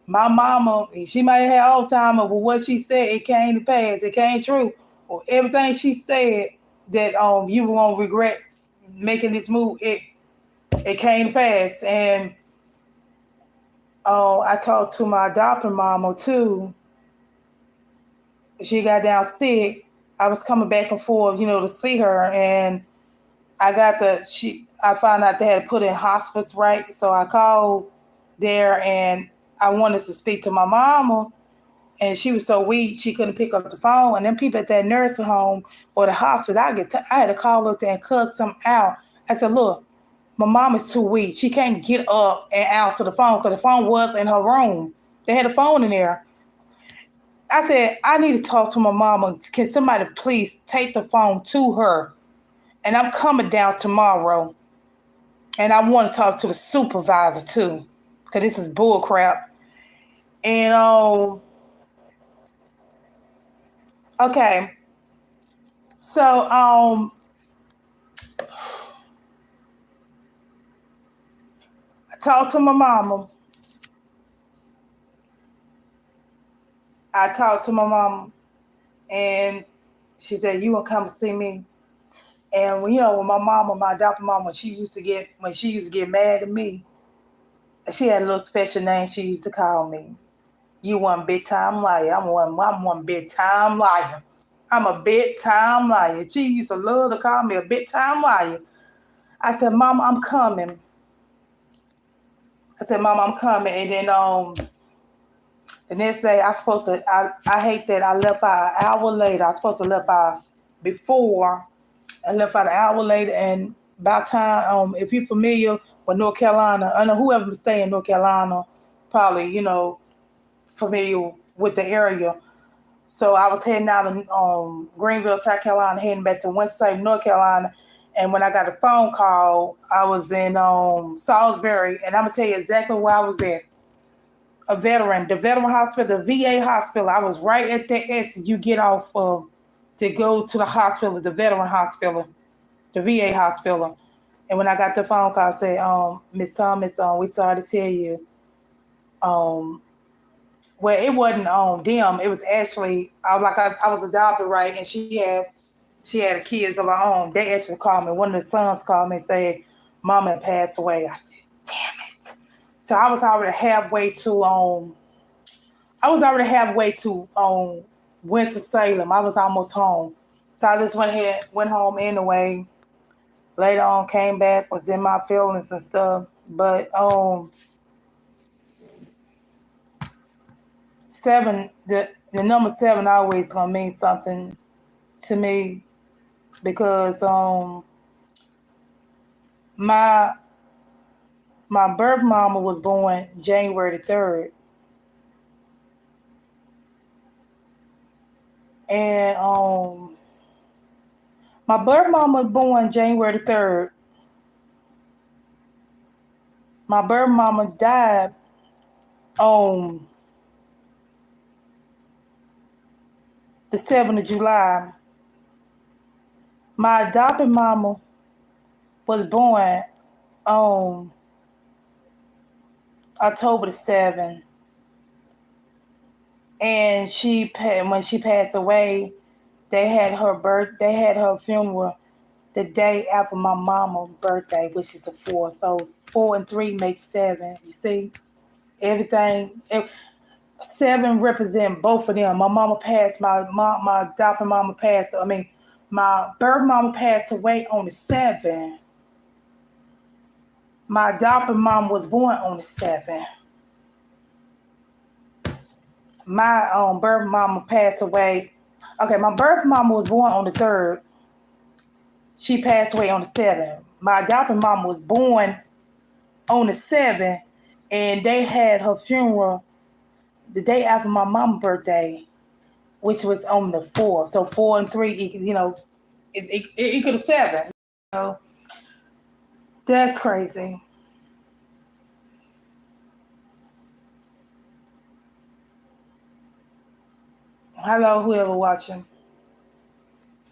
my mama, she might have had Alzheimer's, but what she said, it came to pass. It came true. Well, everything she said that you won't regret making this move, it came to pass. And I talked to my adopted mama too. She got down sick. I was coming back and forth, to see her, and I found out they had put in hospice, right? So I called there, and I wanted to speak to my mama, and she was so weak she couldn't pick up the phone. And then people at that nursing home or the hospital, I had to call up there and cuss them out. I said, "Look, my mom is too weak. She can't get up and answer the phone because the phone was in her room. They had a phone in there." I said, "I need to talk to my mama. Can somebody please take the phone to her? And I'm coming down tomorrow. And I want to talk to the supervisor too, because this is bull crap." And okay, so I talked to my mama. I talked to my mama, and she said, "You gonna come and see me?" And when my mama, my adopted mama, when she used to get mad at me, she had a little special name she used to call me. "You one big time liar. I'm one big time liar. I'm a big time liar." She used to love to call me a big time liar. I said, "Mama, I'm coming." I said, "Mama, I'm coming." And then the next day I hate that I left out an hour later. I was supposed to left out before. I left out an hour later, and by the time, if you're familiar with North Carolina, I know whoever stay in North Carolina, probably, familiar with the area. So I was heading out of Greenville, South Carolina, heading back to Winston, North Carolina. And when I got a phone call, I was in Salisbury, and I'm gonna tell you exactly where I was at. The veteran hospital, the VA hospital. I was right at the exit you get off of to go to the hospital, the veteran hospital, the VA hospital. And when I got the phone call, I said, "Miss Thomas, we sorry to tell you, um, well, it wasn't them. It was actually I was adopted, right, and she had kids of her own. They actually called me. One of the sons called me and said, Mama had passed away." I said, "Damn it!" So I was already halfway to Winston Salem. I was almost home. So I just went home anyway. Later on, came back, was in my feelings and stuff. But the number 7 always gonna mean something to me, because my my birth mama was born January the 3rd, and My birth mom was born January the 3rd. My birth mama died on the 7th of July. My adopted mama was born on October the 7th. And when she passed away, they had her funeral the day after my mama's birthday, which is a 4. So 4 and 3 makes 7. You see, everything. 7 represent both of them. My mama passed. My adopted mama passed. I mean, my birth mama passed away on the 7th. My adopted mom was born on the 7th. My birth mama passed away. Okay, my birth mama was born on the 3rd. She passed away on the 7th. My adopted mama was born on the 7th, and they had her funeral the day after my mama's birthday, which was on the 4th. So 4 and 3, is equal to 7. So that's crazy. Hello, whoever watching.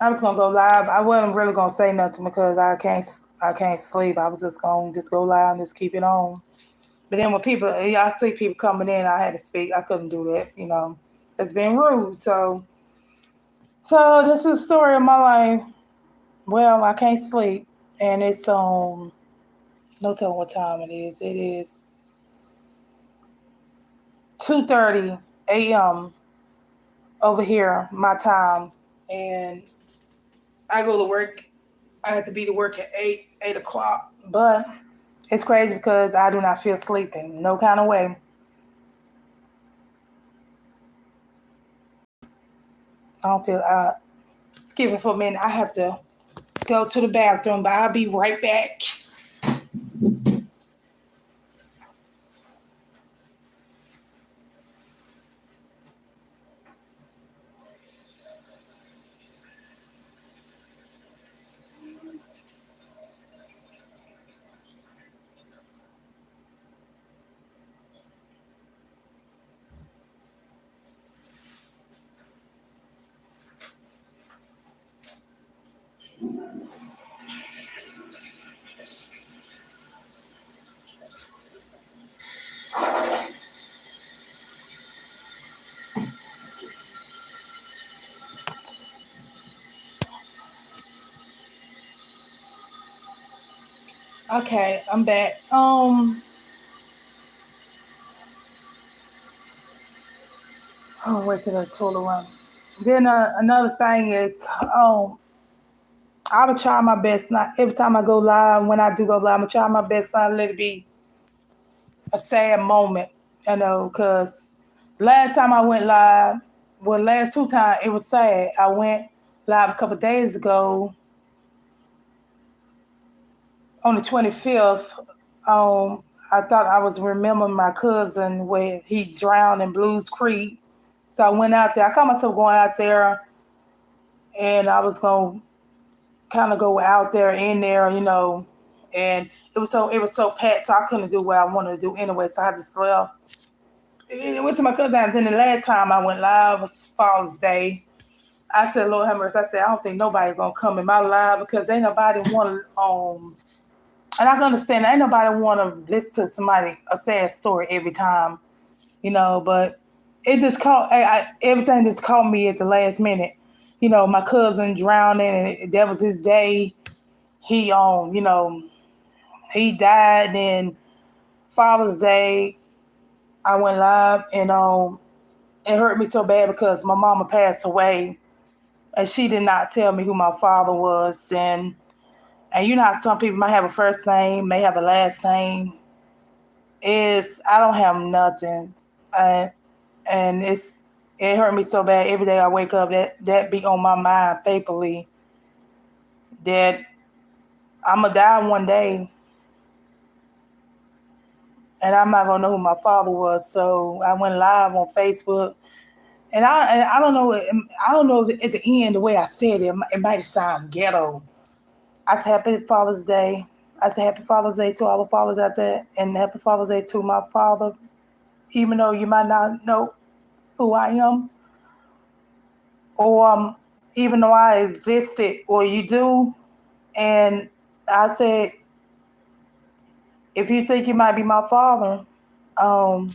I was gonna go live. I wasn't really gonna say nothing because I can't sleep. I was just gonna go live and just keep it on. But then when I see people coming in, I had to speak. I couldn't do that. It's been rude. So this is the story of my life. Well, I can't sleep, and it's no telling what time it is. It is 2:30 a.m. over here, my time, and I go to work. I have to be to work at 8 o'clock, but it's crazy because I do not feel sleeping, no kind of way. I don't feel. Excuse me for a minute. I have to go to the bathroom, but I'll be right back. Okay, I'm back. Wait till the toilet run. Then another thing is, I will try my best. Not every time I go live. When I do go live, I'm gonna try my best not to let it be a sad moment. Because last time I went live, well, last 2 times it was sad. I went live a couple days ago on the 25th. I thought I was remembering my cousin where he drowned in Blues Creek. So I went out there. I caught myself going out there, and I was going to kind of go out there in there, and it was so packed, so I couldn't do what I wanted to do anyway. So I just left. I went to my cousin. And then the last time I went live was Father's Day. I said, Lord have mercy. I said, I don't think nobody gonna come in my live because ain't nobody want to. And I can understand. Ain't nobody want to listen to somebody a sad story every time, But it just caught. Everything just caught me at the last minute. My cousin drowning, and that was his day. He he died. And Father's Day, I went live, and it hurt me so bad because my mama passed away, and she did not tell me who my father was. And you know how some people might have a first name, may have a last name. I don't have nothing, and it hurt me so bad. Every day I wake up, that be on my mind faithfully, that I'm gonna die one day, and I'm not gonna know who my father was. So I went live on Facebook, And I don't know. I don't know if at the end the way I said it, it might sound ghetto. I said Happy Father's Day. I said Happy Father's Day to all the fathers out there, and Happy Father's Day to my father. Even though you might not know who I am, or even though I existed, or you do, and I said, if you think you might be my father, um,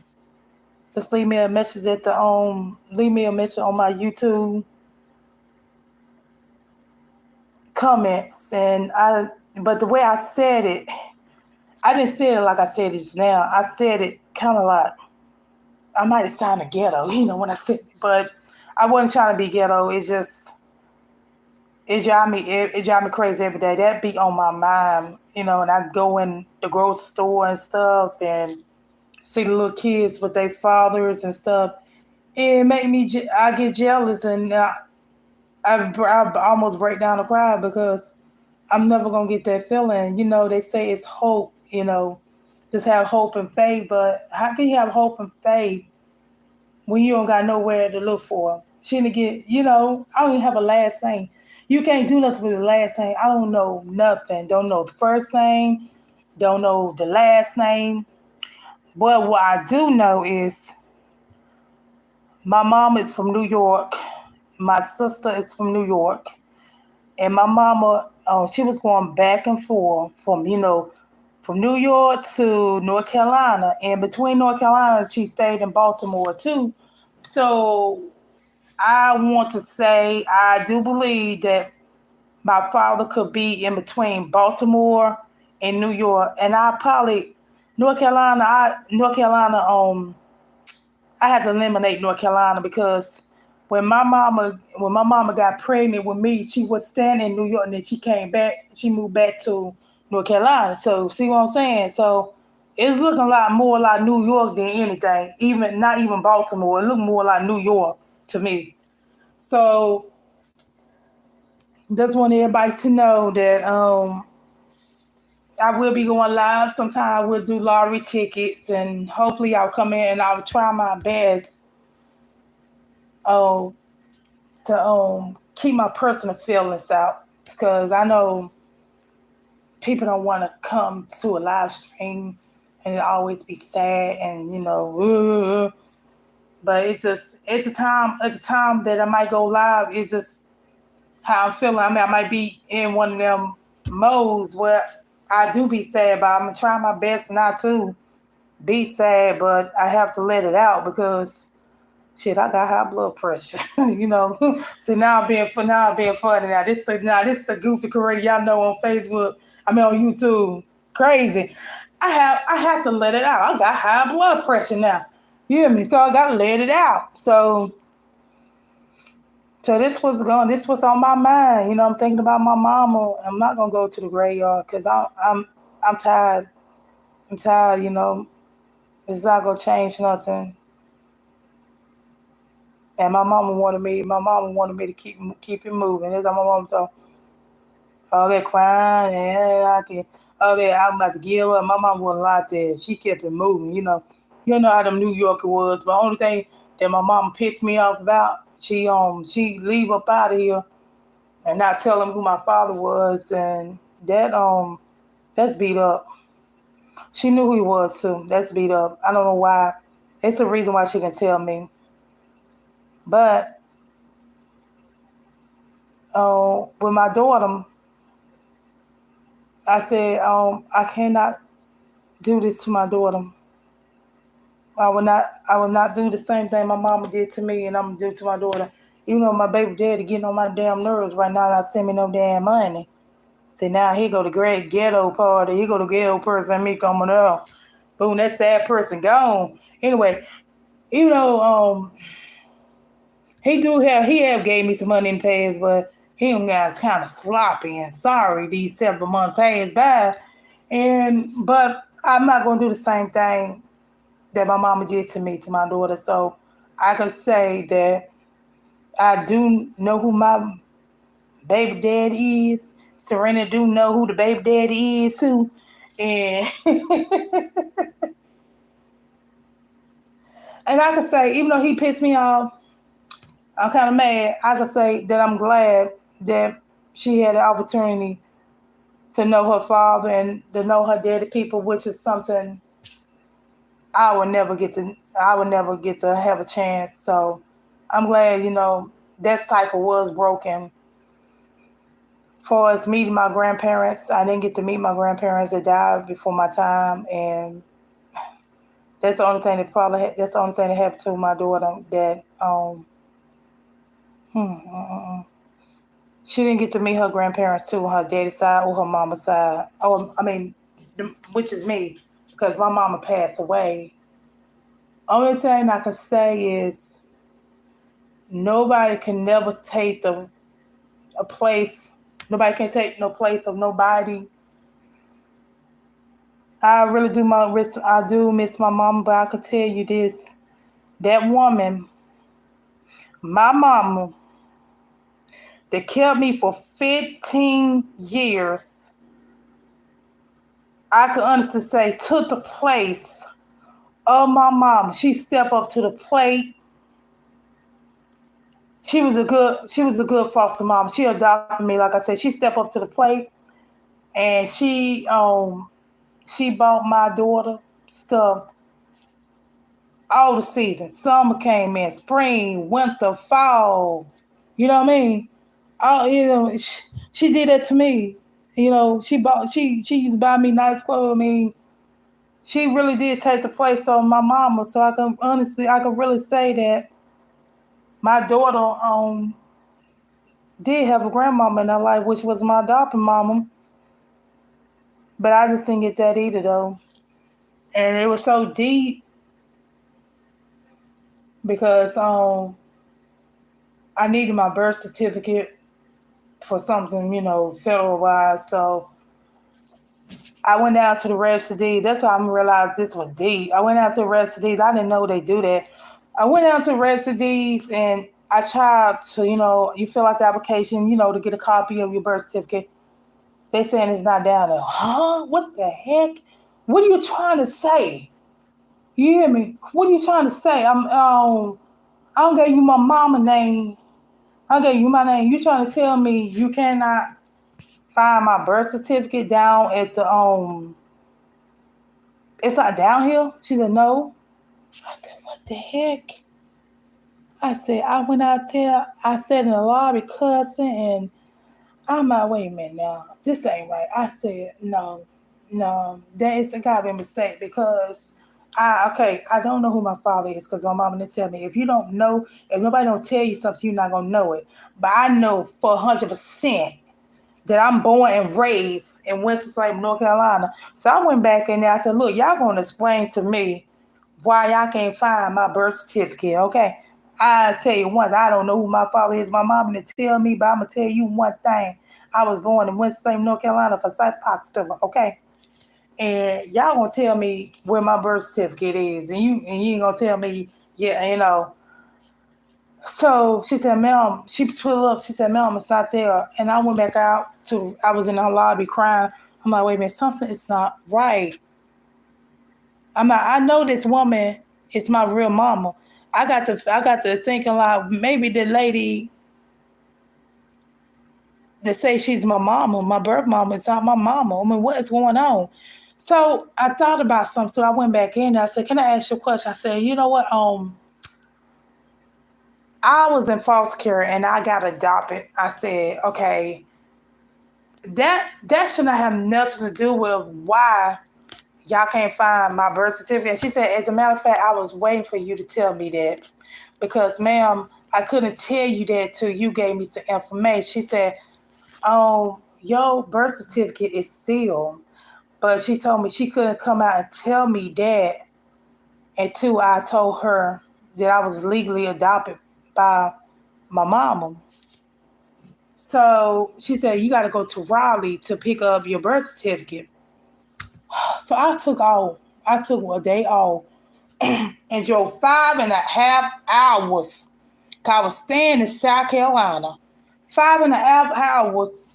just leave me a message at the leave me a message on my YouTube comments. But the way I said it, I didn't say it like I said it just now. I said it kind of like I might have sounded ghetto, when I said it, but I wasn't trying to be ghetto. It drive me crazy every day. That be on my mind, and I go in the grocery store and stuff and see the little kids with their fathers and stuff. It make me, I get jealous, and I almost break down and cry because I'm never gonna get that feeling. They say it's hope. Just have hope and faith. But how can you have hope and faith when you don't got nowhere to look for? Shouldn't get. I don't even have a last name. You can't do nothing with the last name. I don't know nothing. Don't know the first name. Don't know the last name. But what I do know is my mom is from New York. My sister is from New York. And my mama, she was going back and forth from New York to North Carolina. And between North Carolina, she stayed in Baltimore too. So I want to say I do believe that my father could be in between Baltimore and New York. And I probably North Carolina, I had to eliminate North Carolina because when my mama got pregnant with me, she was staying in New York, and then she came back. She moved back to North Carolina. So see what I'm saying? So it's looking a lot more like New York than anything. Even not even Baltimore. It looked more like New York to me. So just want everybody to know that I will be going live. Sometime we'll do lottery tickets, and hopefully I'll come in and I'll try my best um, to keep my personal feelings out because I know people don't want to come to a live stream and it always be sad and but it's just at the time that I might go live, it's just how I'm feeling. I mean, I might be in one of them modes where I do be sad, but I'm gonna try my best not to be sad, but I have to let it out because shit, I got high blood pressure. So now I'm being funny. Now this the goofy career y'all know on Facebook. I mean on YouTube. Crazy. I have to let it out. I got high blood pressure now. You hear me? So I gotta let it out. So this was on my mind. I'm thinking about my mama. I'm not gonna go to the graveyard because I'm tired. I'm tired. It's not gonna change nothing. And my mama wanted me to keep it moving. That's how my mom told all that crying and all that I'm about to give up. My mom wasn't like that. She kept it moving. You know how them New Yorker was. But only thing that my mama pissed me off about, she leave up out of here and not tell them who my father was, and that's beat up. She knew who he was too. That's beat up. I don't know why. It's the reason why she didn't tell me. But with my daughter, I said, I cannot do this to my daughter. I will not do the same thing my mama did to me and I'm gonna do to my daughter. Even though my baby daddy getting on my damn nerves right now, not send me no damn money. See now he go to great ghetto party, he go to ghetto person, me coming up. Boom, that sad person gone. Anyway, you know, he have gave me some money in the past, but him guys kind of sloppy and sorry these several months past by. But I'm not gonna do the same thing that my mama did to me, to my daughter. So I could say that I do know who my baby daddy is. Serena do know who the baby daddy is too. And and I could say, even though he pissed me off, I'm kind of mad. I could say that I'm glad that she had the opportunity to know her father and to know her daddy people, which is something I would never get to. I would never get to have a chance. So I'm glad, that cycle was broken. For us meeting my grandparents, I didn't get to meet my grandparents. They died before my time, and that's the only thing that's the only thing that happened to my daughter. That she didn't get to meet her grandparents too, on her daddy's side or her mama's side. Oh, I mean, which is me, because my mama passed away. Only thing I can say is nobody can never take a place. Nobody can take no place of nobody. I really do I do miss my mama, but I could tell you this: that woman, my mama, that kept me for 15 years, I could honestly say took the place of my mama. She stepped up to the plate. She was a good foster mom. She adopted me, like I said. She stepped up to the plate, and she bought my daughter stuff all the seasons. Summer came in, spring, winter, fall. You know what I mean? Oh, she did that to me. She used to buy me nice clothes. I mean, she really did take the place of my mama. So I can really say that my daughter did have a grandmama in her life, which was my adopted mama. But I just didn't get that either though. And it was so deep because I needed my birth certificate for something, federal wise. So I went down to the registry. That's how I realized this was deep. I went down to the registries. I didn't know they do that. I went down to the registries and I tried to, you fill out the application, to get a copy of your birth certificate. They saying it's not down there. Huh? What the heck? What are you trying to say? You hear me? What are you trying to say? I don't give you my mama name. I gave you my name. You trying to tell me you cannot find my birth certificate down at the it's not down here? She said, no. I said, what the heck? I said, I went out there, I sat in the lobby cussing, and I'm like, wait a minute now. This ain't right. I said, no, that is gotta be a mistake because I don't know who my father is because my mama didn't tell me. If nobody don't tell you something, you're not gonna know it. But I know for 100% that I'm born and raised in Winston-Salem, North Carolina. So I went back in there. I said, look, y'all gonna explain to me why y'all can't find my birth certificate, okay? I tell you one, I don't know who my father is. My mom didn't tell me, but I'm gonna tell you one thing. I was born in Winston-Salem, North Carolina for South Hospital, okay? And y'all gonna tell me where my birth certificate is, and you ain't gonna tell me, yeah, So she said, ma'am, she pulled up, she said, ma'am, it's not there. And I went back I was in the lobby crying. I'm like, wait a minute, something is not right. I know this woman is my real mama. I got to thinking like maybe the lady that say she's my mama, my birth mama, is not my mama. I mean, what is going on? So I thought about something. So I went back in. I said, "Can I ask you a question?" I said, "You know what? I was in foster care and I got adopted." I said, "Okay, that should not have nothing to do with why y'all can't find my birth certificate." And she said, "As a matter of fact, I was waiting for you to tell me that because, ma'am, I couldn't tell you that till you gave me some information." She said, your birth certificate is sealed." But she told me she couldn't come out and tell me that until I told her that I was legally adopted by my mama. So she said, you got to go to Raleigh to pick up your birth certificate. So I took a day off and drove 5.5 hours. 'Cause I was staying in South Carolina. 5.5 hours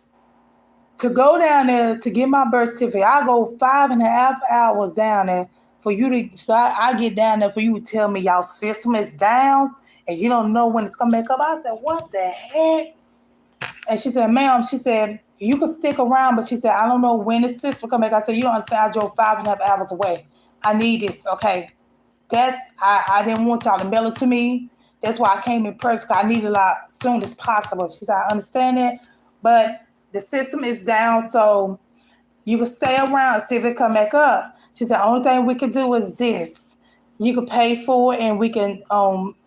to go down there to get my birth certificate. I go 5.5 hours down there for you to. So I get down there for you to tell me y'all system is down and you don't know when it's coming back up. I said, what the heck? And she said, ma'am, she said, you can stick around, but she said, I don't know when this cyst will come back. I said, you don't understand, I drove 5.5 hours away. I need this, okay? I didn't want y'all to mail it to me. That's why I came in person, because I need it out as soon as possible. She said, I understand that, but the system is down, so you can stay around and see if it come back up. She said, the only thing we can do is this. You can pay for it and we can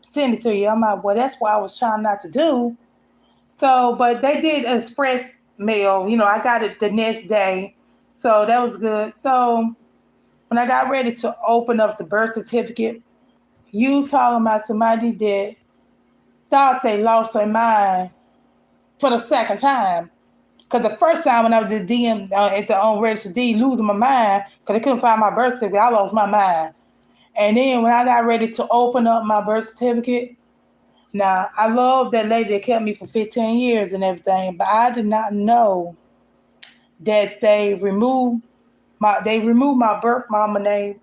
send it to you. I'm like, well, that's what I was trying not to do. So, but they did express mail. I got it the next day. So that was good. So when I got ready to open up the birth certificate, you talking about somebody that thought they lost their mind for the second time. Because the first time when I was at DM at the registered D losing my mind because I couldn't find my birth certificate, I lost my mind. And then when I got ready to open up my birth certificate, now I love that lady that kept me for 15 years and everything, but I did not know that they removed my birth mama name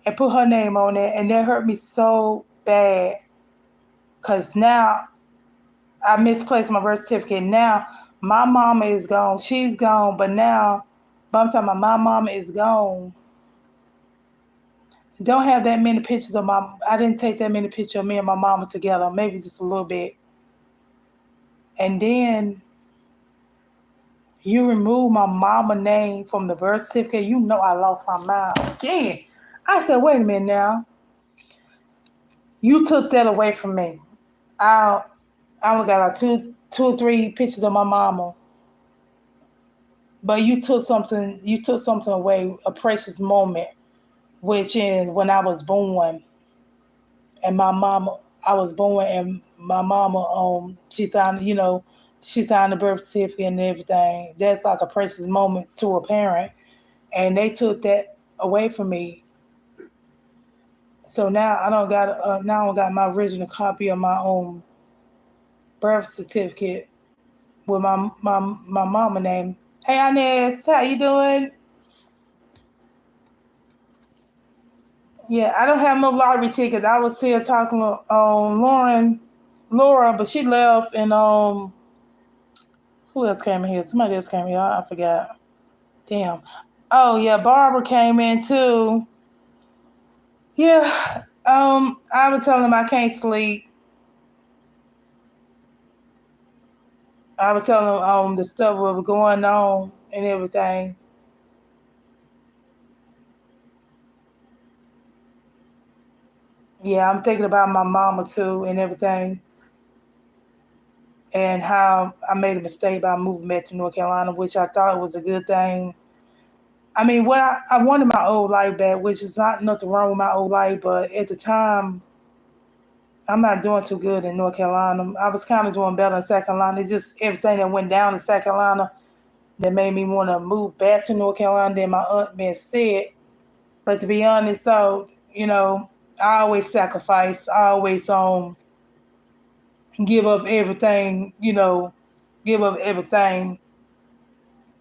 and put her name on it, and that hurt me so bad. Cause now I misplaced my birth certificate. Now my mama is gone. She's gone, but I'm talking about my mama is gone. Don't have that many pictures of I didn't take that many pictures of me and my mama together, maybe just a little bit. And then you remove my mama name from the birth certificate. You know I lost my mind again. I said, wait a minute now. You took that away from me. I only got like two or three pictures of my mama. But you took something away, a precious moment, which is when I was born. And my mama, I was born, and my mama, she signed the birth certificate and everything. That's like a precious moment to a parent, and they took that away from me. So now I don't got my original copy of my own birth certificate with my mama name. Hey Inez, how you doing? Yeah, I don't have no lottery tickets. I was here talking with Laura, but she left, and who else came in here? Somebody else came here. I forgot. Damn. Oh yeah, Barbara came in too. Yeah. I was telling them I can't sleep. I was telling them the stuff that was going on and everything. Yeah, I'm thinking about my mama too and everything, and how I made a mistake by moving back to North Carolina, which I thought was a good thing. I mean, what I wanted my old life back, which is not nothing wrong with my old life, but at the time, I'm not doing too good in North Carolina. I was kind of doing better in South Carolina. It's just everything that went down in South Carolina that made me want to move back to North Carolina than my aunt been said. But to be honest, I always sacrifice. I always give up everything. Give up everything.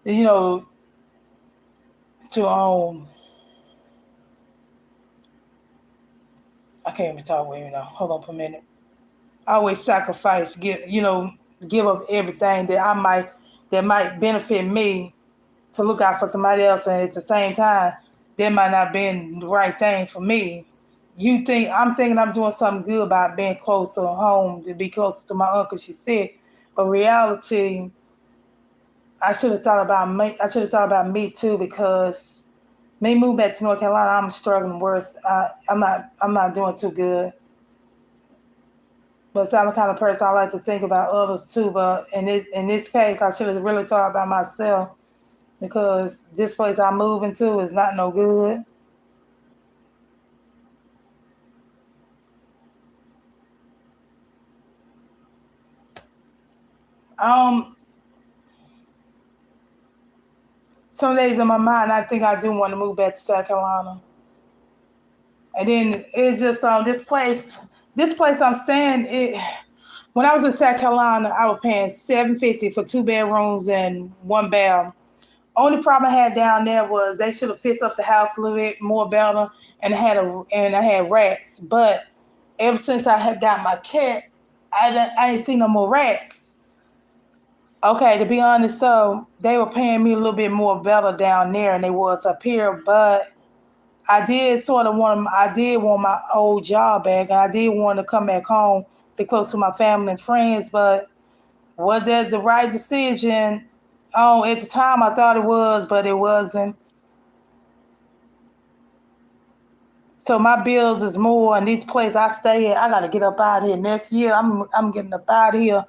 You know to I can't even talk with you now. Hold on for a minute. I always sacrifice. Give up everything that might benefit me to look out for somebody else, and at the same time, that might not be the right thing for me. I'm thinking I'm doing something good by being closer to home, to be closer to my uncle. She said, but reality, I should have thought about me. I should have thought about me too, because me moving back to North Carolina, I'm struggling worse. I'm not doing too good. But I'm the kind of person I like to think about others too. But in this case, I should have really thought about myself, because this place I'm moving to is not no good. Um, some days in my mind, I think I do want to move back to South Carolina. And then it's just this place I'm staying. When I was in South Carolina, I was paying $750 for 2 bedrooms and 1 bath. Only problem I had down there was they should have fixed up the house a little bit more better, and I had rats. But Ever since I had got my cat, I ain't seen no more rats. Okay, to be honest, so they were paying me a little bit more better down there than they was up here, but I did want my old job back, and I did want to come back home, be close to my family and friends, but was that the right decision? Oh, at the time I thought it was, but it wasn't. So my bills is more, and this place I stay at, I gotta get up out of here next year. I'm getting up out of here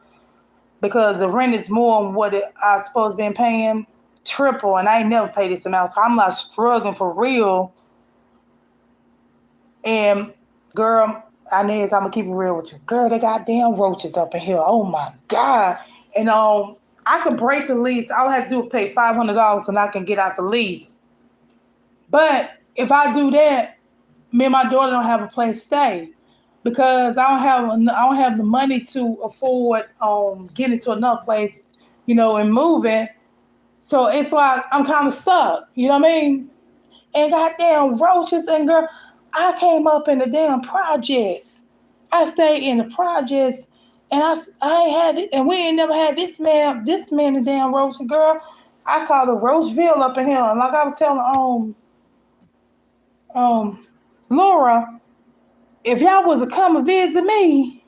because the rent is more than what I supposed to been paying, triple, and I ain't never paid this amount. So I'm not struggling for real. And girl, Inez, I'm gonna keep it real with you. Girl, they got damn roaches up in here. Oh my God. And I could break the lease. All I have to do is pay $500 and I can get out the lease. But if I do that, me and my daughter don't have a place to stay because I don't have the money to afford getting to another place, and moving. So it's like I'm kind of stuck. You know what I mean? And goddamn roaches, and girl, I came up in the damn projects. I stayed in the projects, and I ain't had it, and we ain't never had this man the damn roaches, girl. I call it Roachville up in here, and like I was telling um Laura, if y'all was to come and visit me,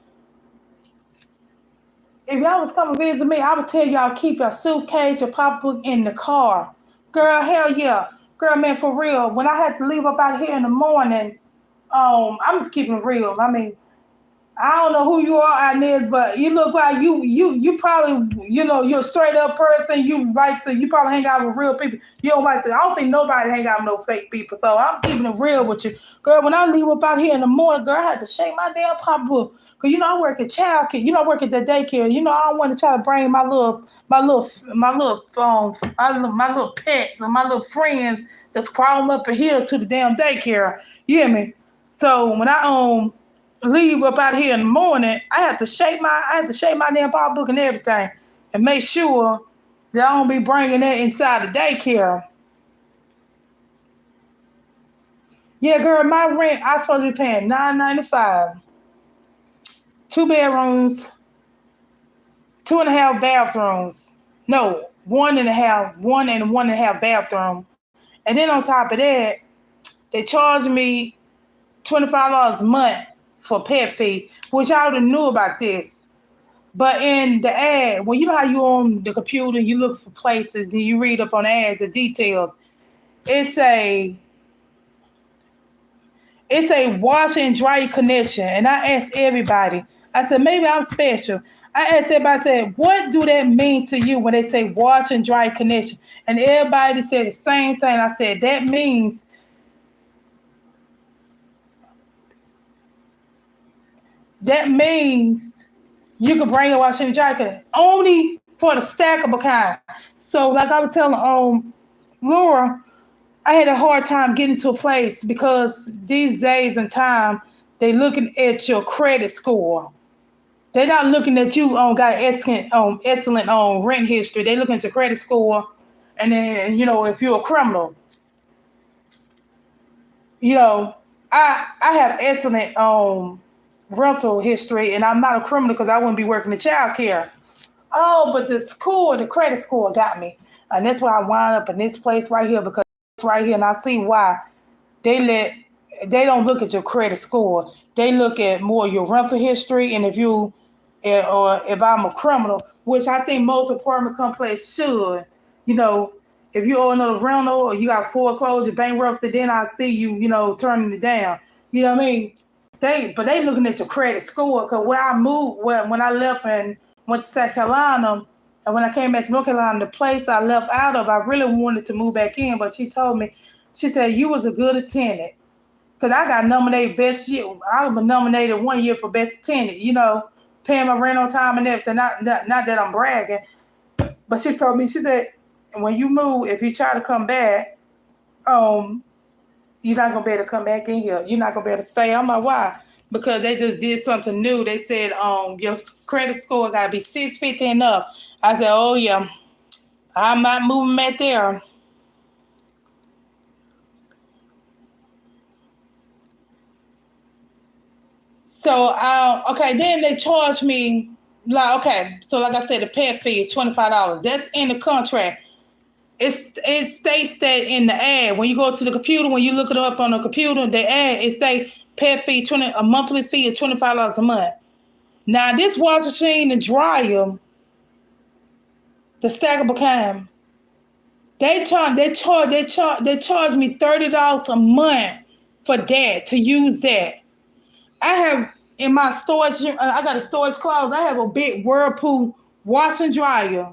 if y'all was coming to visit me, I would tell y'all keep your suitcase, your pocketbook in the car. Girl, hell yeah. Girl, man, for real. When I had to leave up out here in the morning, I'm just keeping it real. I mean, I don't know who you are, Inez, but you look like you probably you're a straight up person. You probably hang out with real people. You don't like to. I don't think nobody hang out with no fake people. So I'm keeping it real with you, girl. When I leave up out here in the morning, girl, I had to shake my damn pocketbook because I work at childcare. I work at the daycare. I don't want to try to bring my little pets or my little friends that's crawling up in here to the damn daycare. You hear me? So when I leave up out here in the morning, I had to shake my damn pocketbook and everything, and make sure that I don't be bringing that inside the daycare. Yeah, girl, my rent I supposed to be paying $9.95, 2 bedrooms, 2.5 bathrooms. No, one and a half, one and a half bathroom, and then on top of that, they charge me $25 a month for pet fee, which I already knew about this. But in the ad, when you know how you on the computer, you look for places and you read up on ads, the details. It's a it's a wash and dry connection, and I asked everybody. I said maybe I'm special. I asked everybody. I said, what do that mean to you when they say wash and dry connection? And everybody said the same thing. I said that means you can bring a washing and dry connection only for the stackable kind. So like I was telling Laura, I had a hard time getting to a place because these days and time they looking at your credit score. They're not looking at you on got excellent on rent history. They looking at your credit score, and then if you're a criminal, you know I have excellent rental history, and I'm not a criminal because I wouldn't be working in child care. Oh, but the credit score got me, and that's why I wound up in this place right here because right here, and I see why they let they don't look at your credit score. They look at more your rental history, and or if I'm a criminal, which I think most apartment complexes should. You know, if you owe another rental or you got foreclosure, bankruptcy, then I see you. Turning it down. You know what I mean? They looking at your credit score because where I moved, when I left and went to South Carolina, and when I came back to North Carolina, the place I left out of, I really wanted to move back in, but she told me, she said you was a good tenant because I got nominated best year. I was nominated one year for best tenant. Paying my rent on time and everything. Not that I'm bragging, but she told me, she said when you move, if you try to come back, um, you're not gonna be able to come back in here. You're not gonna be able to stay. I'm like, why? Because they just did something new. They said, your credit score gotta be 650 and up. I said, oh yeah, I'm not moving back there. So, okay, then they charge me like okay. So, like I said, the pet fee is $25. That's in the contract. It states that in the ad when you go to the computer when you look it up on the computer the ad it say pet fee 20 a monthly fee of $25 a month. Now this washing machine and dryer, the stackable kind, they charge me $30 a month for that to use that. I have in my storage. I got a storage closet. I have a big Whirlpool wash and dryer.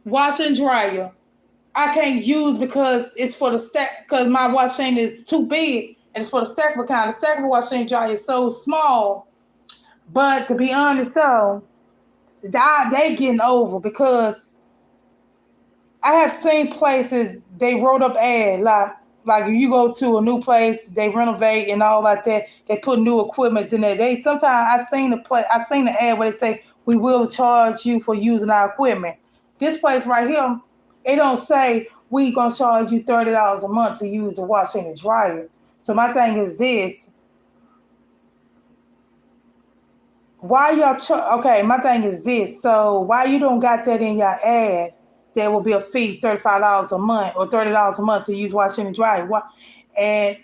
I can't use because it's for the stack. Because my washing is too big and it's for the stackable kind. The stackable washing dryer is so small. But to be honest, so they getting over because I have seen places they wrote up ad like if you go to a new place, they renovate and all like that. They put new equipment in there. They sometimes I seen the ad where they say we will charge you for using our equipment. This place right here, it don't say we gonna charge you $30 a month to use a washer and a dryer. So my thing is this: why y'all okay, my thing is this. So why you don't got that in your ad? There will be a fee, $35 a month or $30 a month to use washing and drying. And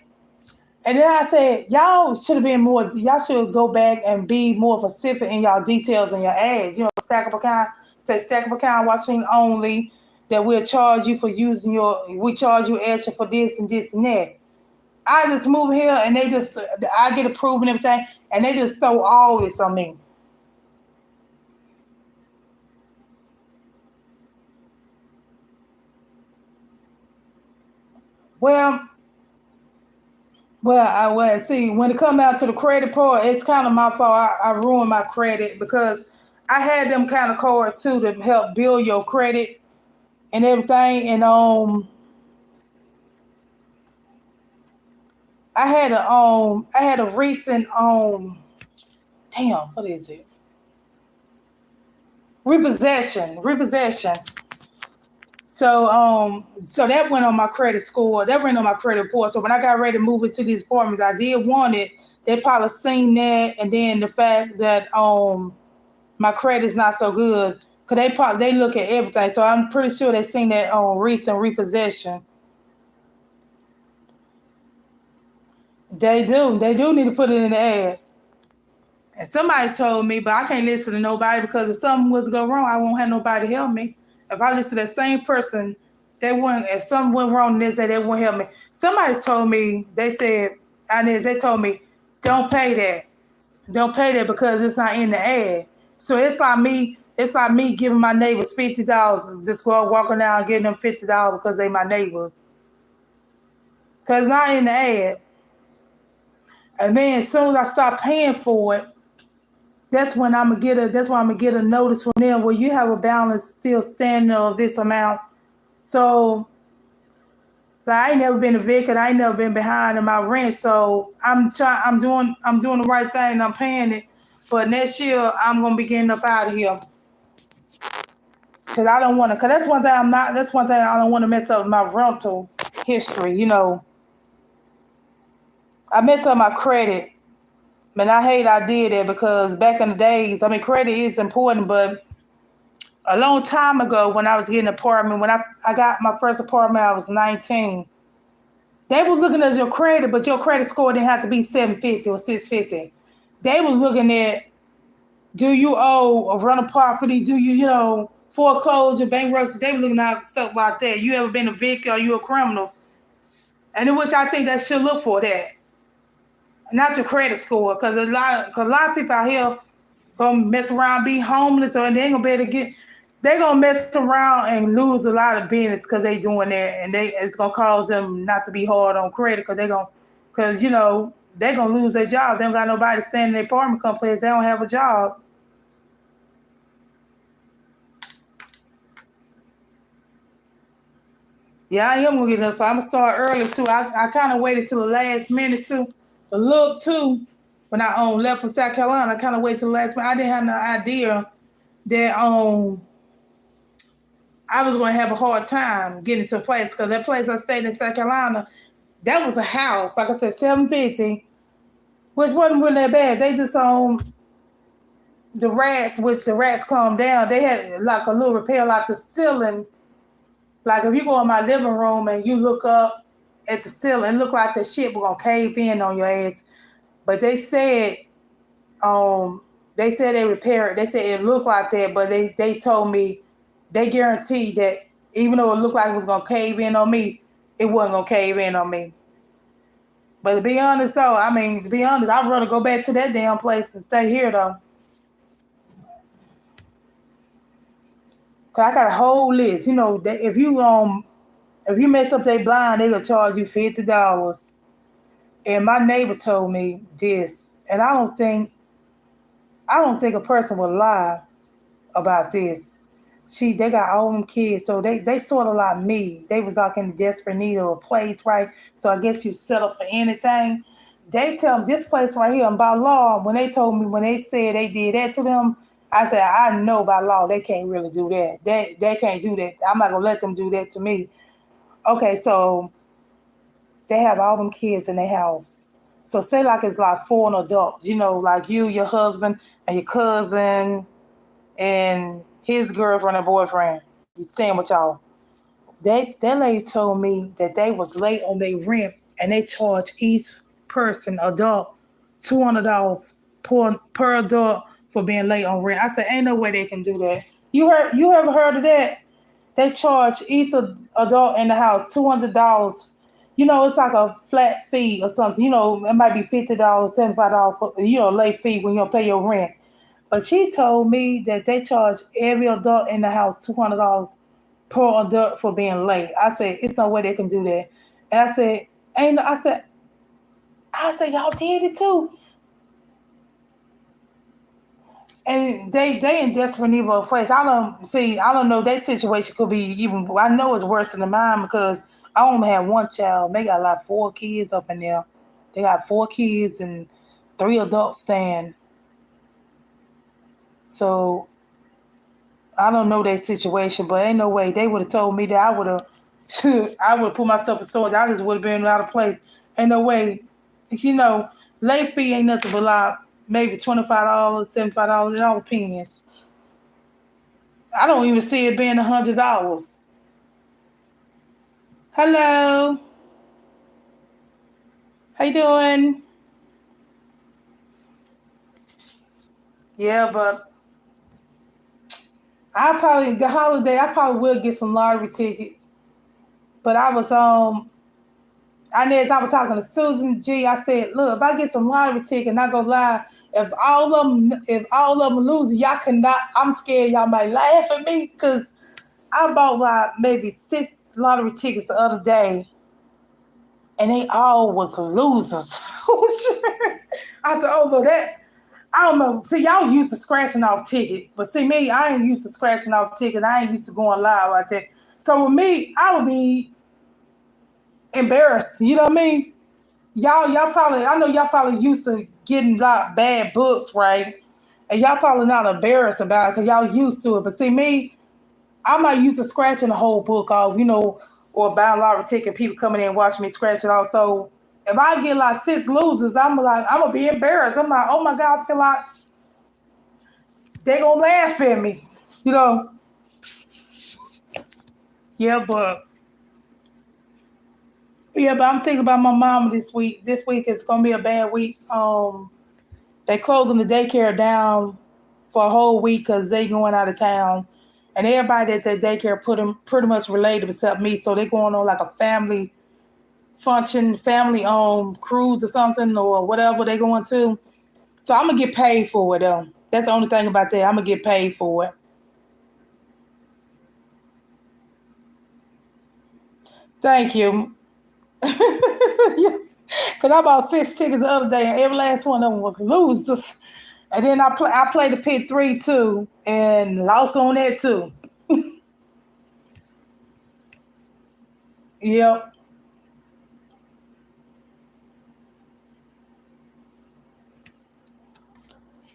and then I said, y'all should have been more. Y'all should go back and be more specific in y'all details in your ads. You know, stackable account say stackable account washing only. That we'll charge you for using we charge you extra for this and this and that. I just move here and I get approved and everything, and they just throw all this on me. Well, see, when it comes out to the credit part, it's kind of my fault. I ruined my credit because I had them kind of cards too to help build your credit and everything. And I had a recent damn, what is it? Repossession. So that went on my credit score. That went on my credit report. So when I got ready to move into these apartments, I did want it. They probably seen that, and then the fact that my credit's not so good, cause they look at everything. So I'm pretty sure they seen that recent repossession. They do need to put it in the ad. And somebody told me, but I can't listen to nobody because if something was to go wrong, I won't have nobody to help me. If I listen to that same person, they wouldn't. If something went wrong, they wouldn't help me. Somebody told me, they told me, don't pay that. Don't pay that because it's not in the ad. So it's like me giving my neighbors $50. Just go walking down and giving them $50 because they my neighbors. Because it's not in the ad. And then as soon as I start paying for it, that's when I'm gonna get a notice from them where you have a balance still standing of this amount. So like, I ain't never been evicted. I ain't never been behind in my rent. So I'm doing the right thing. I'm paying it. But next year I'm gonna be getting up out of here because I don't want to. Because that's one thing I'm not. That's one thing I don't want to mess up my rental history. You know, I messed up my credit. Man, I hate I did that because back in the days, I mean, credit is important, but a long time ago when I was getting an apartment, I got my first apartment, I was 19. They were looking at your credit, but your credit score didn't have to be 750 or 650. They were looking at, do you owe a rental property? Do you, foreclosure, bankruptcy? They were looking at stuff like that. You ever been a victim or you a criminal? And in which I think that should look for that, not your credit score, because a lot of people out here gonna mess around, be homeless, or they ain't gonna be able to get. They gonna mess around and lose a lot of business because they doing that, and it's gonna cause them not to be hard on credit because they gonna lose their job. They don't got nobody to stand in their apartment complex. They don't have a job. Yeah, I am gonna get up. I'm gonna start early too. I kind of waited till the last minute too. But look too, when I left from South Carolina, I kind of waited till the last minute. I didn't have no idea that I was going to have a hard time getting to a place because that place I stayed in South Carolina, that was a house. Like I said, 750. which wasn't really that bad. They just the rats, which the rats calmed down. They had like a little repair, like the ceiling. Like if you go in my living room and you look up at the ceiling, it looked like the shit was gonna cave in on your ass. But um, they said they repaired. They said it looked like that, but they told me they guaranteed that even though it looked like it was gonna cave in on me, it wasn't gonna cave in on me. But to be honest, though, I mean, to be honest, I'd rather go back to that damn place and stay here though. Cause I got a whole list. You know, if you mess up their blind, they gonna charge you $50. And my neighbor told me this, and I don't think a person would lie about this. They got all them kids, so they sort of like me. They was like in desperate need of a place, right? So I guess you settle for anything. They tell them this place right here, and by law, when they told me when they said they did that to them, I said I know by law they can't really do that. They can't do that. I'm not gonna let them do that to me. Okay, so they have all them kids in their house. So say like it's like four adults, you know, like you, your husband, and your cousin, and his girlfriend and boyfriend. You staying with y'all. That lady told me that they was late on their rent and they charge each person, adult, $200 per adult for being late on rent. I said, ain't no way they can do that. You ever heard of that? They charge each adult in the house $200. You know, it's like a flat fee or something. You know, it might be $50, $75 for late fee when you don't pay your rent. But she told me that they charge every adult in the house $200 per adult for being late. I said, it's no way they can do that. And I said, ain't I said, y'all did it too. And they in desperate need of a place. I don't know, that situation could be even, I know it's worse than mine because I only have one child. They got like four kids up in there. They got four kids and three adults staying. So I don't know their situation, but ain't no way they would have told me that I would have I would have put my stuff in storage. I just would have been out of place. Ain't no way. You know, late fee ain't nothing but like maybe $25, $75. It all depends. I don't even see it being $100. Hello, how you doing? Yeah, but I probably will get some lottery tickets. But I was talking to Susan G. I said, look, if I get some lottery ticket, not gonna lie, if all of them lose, y'all cannot. I'm scared y'all might laugh at me because I bought like maybe six lottery tickets the other day, and they all was losers. I said, oh, but that I don't know. See, y'all used to scratching off ticket, but see me, I ain't used to scratching off ticket. I ain't used to going live like that. So with me, I would be embarrassed. You know what I mean? Y'all probably, I know y'all probably used to getting like bad books, right? And y'all probably not embarrassed about it because y'all used to it. But see me, I'm not used to scratching the whole book off, or buying a lottery ticket, people coming in and watching me scratch it off. So if I get like six losers, I'm gonna be embarrassed. I'm like, oh my God, I feel like they gonna laugh at me, you know. Yeah, but I'm thinking about my mama this week. This week is gonna be a bad week. They closing the daycare down for a whole week because they going out of town, and everybody at that daycare put them pretty much related except me. So they going on like a family function, family cruise or something or whatever they going to. So I'm gonna get paid for it though. That's the only thing about that. I'm gonna get paid for it. Thank you. Cause I bought six tickets the other day, and every last one of them was losers. And then I played the pit three too, and lost on that too. Yep,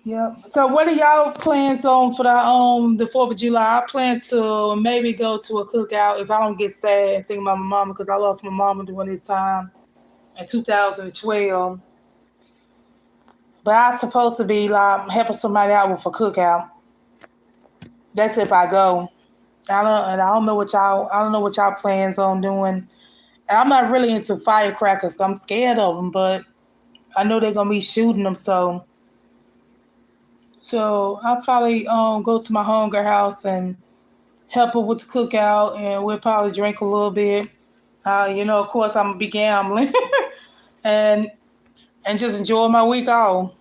yep. So what are y'all plans on for the 4th of July? I plan to maybe go to a cookout if I don't get sad and think about my mama because I lost my mama during this time in 2012. But I'm supposed to be like helping somebody out with a cookout. That's if I go. I don't know what y'all. I don't know what y'all plans on doing. And I'm not really into firecrackers. I'm scared of them, but I know they're gonna be shooting them. So I'll probably go to my hunger house and help her with the cookout, and we'll probably drink a little bit. Of course, I'm gonna be gambling and just enjoy my week off.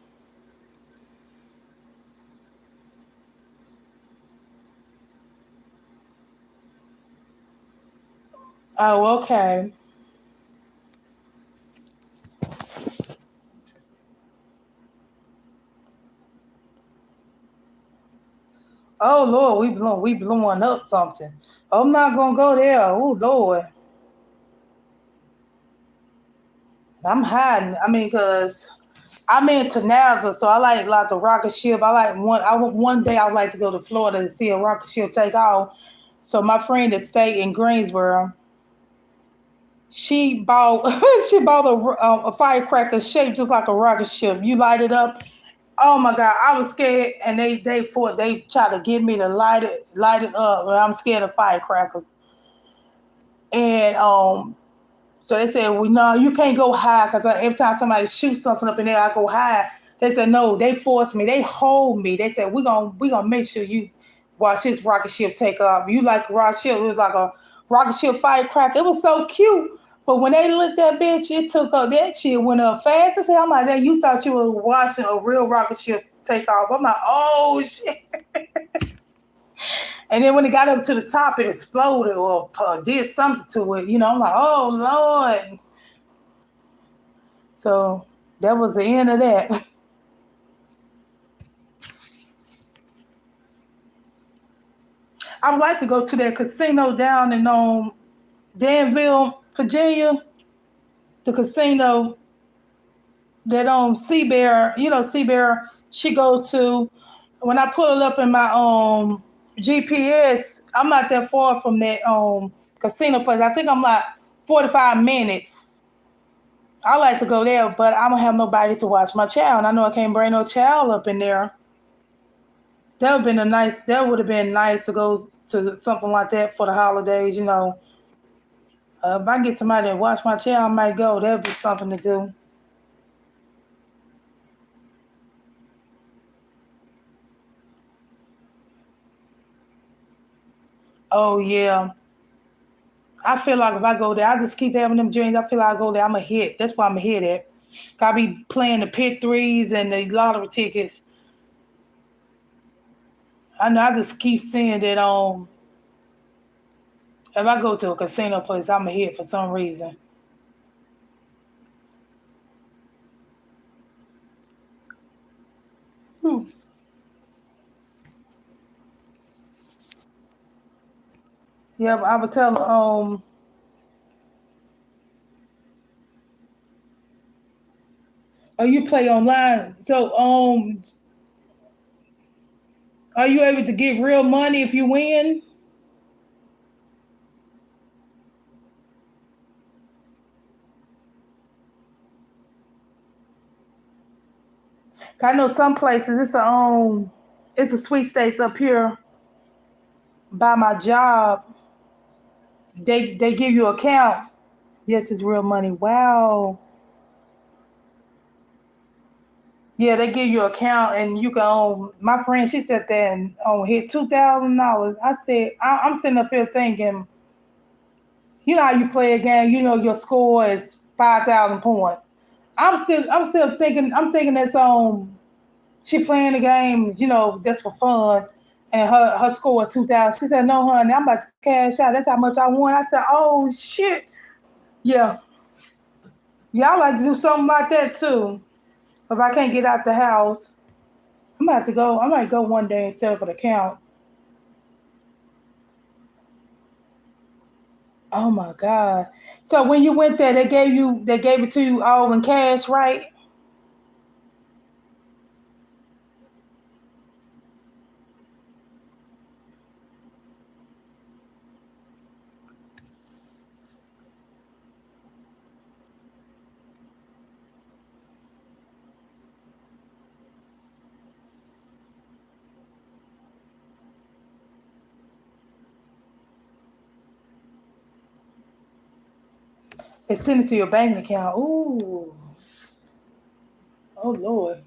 Oh, okay. Oh Lord, we blowing up something. I'm not gonna go there. Oh Lord, I'm hiding. I mean, cause I'm into NASA, so I like the rocket ship. I like one day I would like to go to Florida to see a rocket ship take off. So my friend that stayed in Greensboro, she bought she bought a firecracker shaped just like a rocket ship. You light it up. Oh my God, I was scared, and they tried to get me to light it up. But I'm scared of firecrackers, and so they said, well, no, you can't go high because every time somebody shoots something up in there, I go high. They said, no, they forced me. They hold me. They said, we gonna make sure you watch this rocket ship take off. You like a rocket ship. It was like a rocket ship firecracker. It was so cute. But when they lit that bitch, it took up. That shit went up fast as hell. I'm like, you thought you were watching a real rocket ship take off. I'm like, oh, shit. And then when it got up to the top, it exploded or did something to it. I'm like, oh, Lord. So that was the end of that. I would like to go to that casino down in Danville, Virginia. The casino that Seabear, Seabear, she go to. When I pull it up in my GPS, I'm not that far from that casino place. I think I'm like 45 minutes. I like to go there, but I don't have nobody to watch my child. And I know I can't bring no child up in there. That would have been nice to go to something like that for the holidays. If I get somebody to watch my child, I might go. That'd be something to do. Oh yeah. I feel like if I go there, I just keep having them dreams. I feel like I go there, I'm a hit. That's why I'm a hit at. I be playing the pit threes and the lottery tickets. I know I just keep seeing that if I go to a casino place, I'm a hit for some reason. Hmm. Yeah, but I would tell oh, you play online. So are you able to get real money if you win? I know some places it's a sweepstakes up here by my job. They give you a count. Yes, it's real money. Wow. Yeah, they give you a count and you can my friend, she sat there and hit $2,000. I said, I'm sitting up here thinking, you know how you play a game, your score is 5,000 points. I'm still thinking that's she playing the game, just for fun, and her score is 2,000. She said, "No, honey, I'm about to cash out. That's how much I won." I said, "Oh shit, yeah, yeah, I like to do something like that too. If I can't get out the house, I'm gonna have to go. I might go one day and set up an account." Oh my god! So when you went there, they gave it to you all in cash, right? It's sent it to your banking account. Ooh. Oh Lord.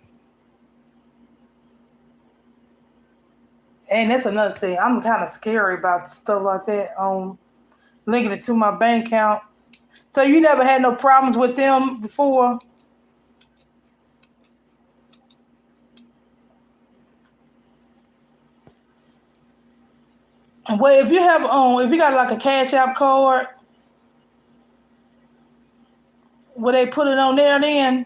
And that's another thing. I'm kind of scary about stuff like that. Linking it to my bank account. So you never had no problems with them before? Well, if you got like a cash out card, will they put it on there then?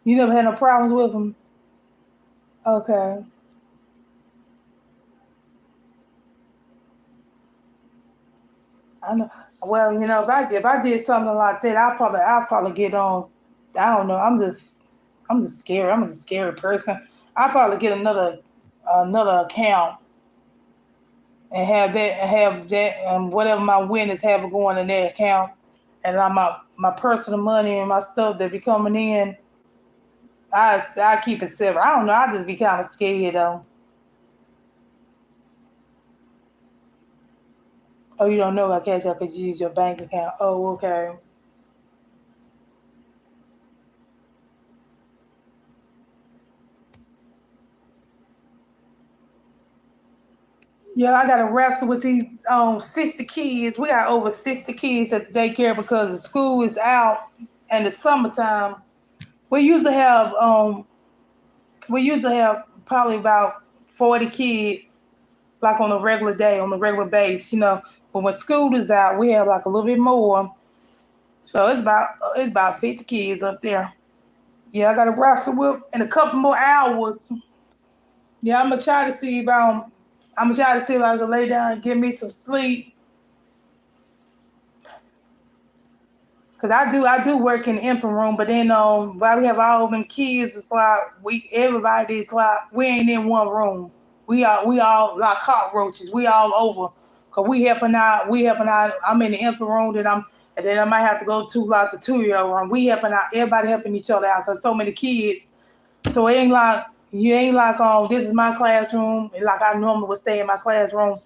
You never had no problems with them? Okay. I know. Well, if I did something like that, I'll probably get on. I don't know. I'm just scared. I'm a scary person. I'll probably get another account and have that whatever my winnings have going in that account, and my personal money and my stuff that be coming in. I keep it separate. I don't know. I just be kind of scared though. Oh, you don't know about Cash App could use your bank account. Oh, okay. Yeah, I gotta wrestle with these 60 kids. We got over 60 kids at the daycare because the school is out and the summertime. We usually have um we usually have probably about 40 kids like on a regular day, on a regular base. But when school is out, we have like a little bit more. So it's about 50 kids up there. Yeah, I gotta wrestle with in a couple more hours. Yeah, I'm gonna try to see if I can lay down and get me some sleep. Cause I do work in the infant room, but then while we have all them kids, it's like everybody's like we ain't in one room. We all like cockroaches. We all over. Cause we helping out. I'm in the infant room, and then I might have to go to like the 2-year-old room. We helping out. Everybody helping each other out. Cause so many kids. So it ain't like you ain't like this is my classroom. Like I normally would stay in my classroom.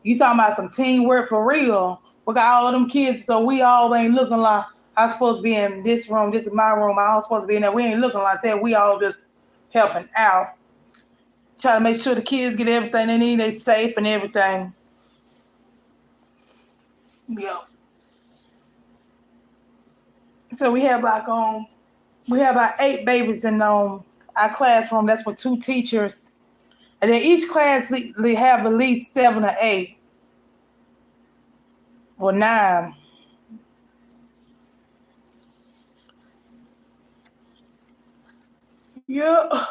You talking about some teamwork for real. We got all of them kids, so we all ain't looking like I'm supposed to be in this room. This is my room. I'm supposed to be in there. We ain't looking like that. We all just helping out. Try to make sure the kids get everything they need. They safe and everything. Yeah. So we have about 8 babies in our classroom. That's with 2 teachers. And then each class have at least 7 or 8 or 9. Yeah.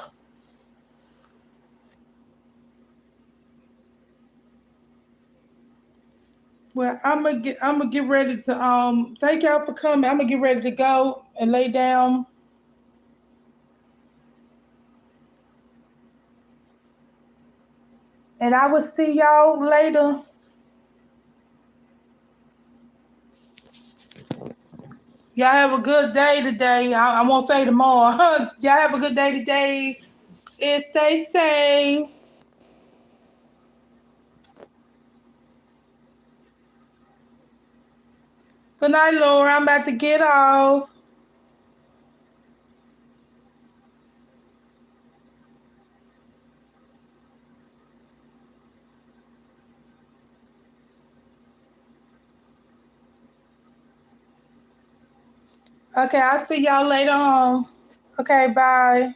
Well, I'm gonna get ready to thank y'all for coming. I'm gonna get ready to go and lay down. And I will see y'all later. Y'all have a good day today. I won't say tomorrow. Y'all have a good day today. And stay safe. Good night, Laura. I'm about to get off. Okay, I'll see y'all later on. Okay, bye.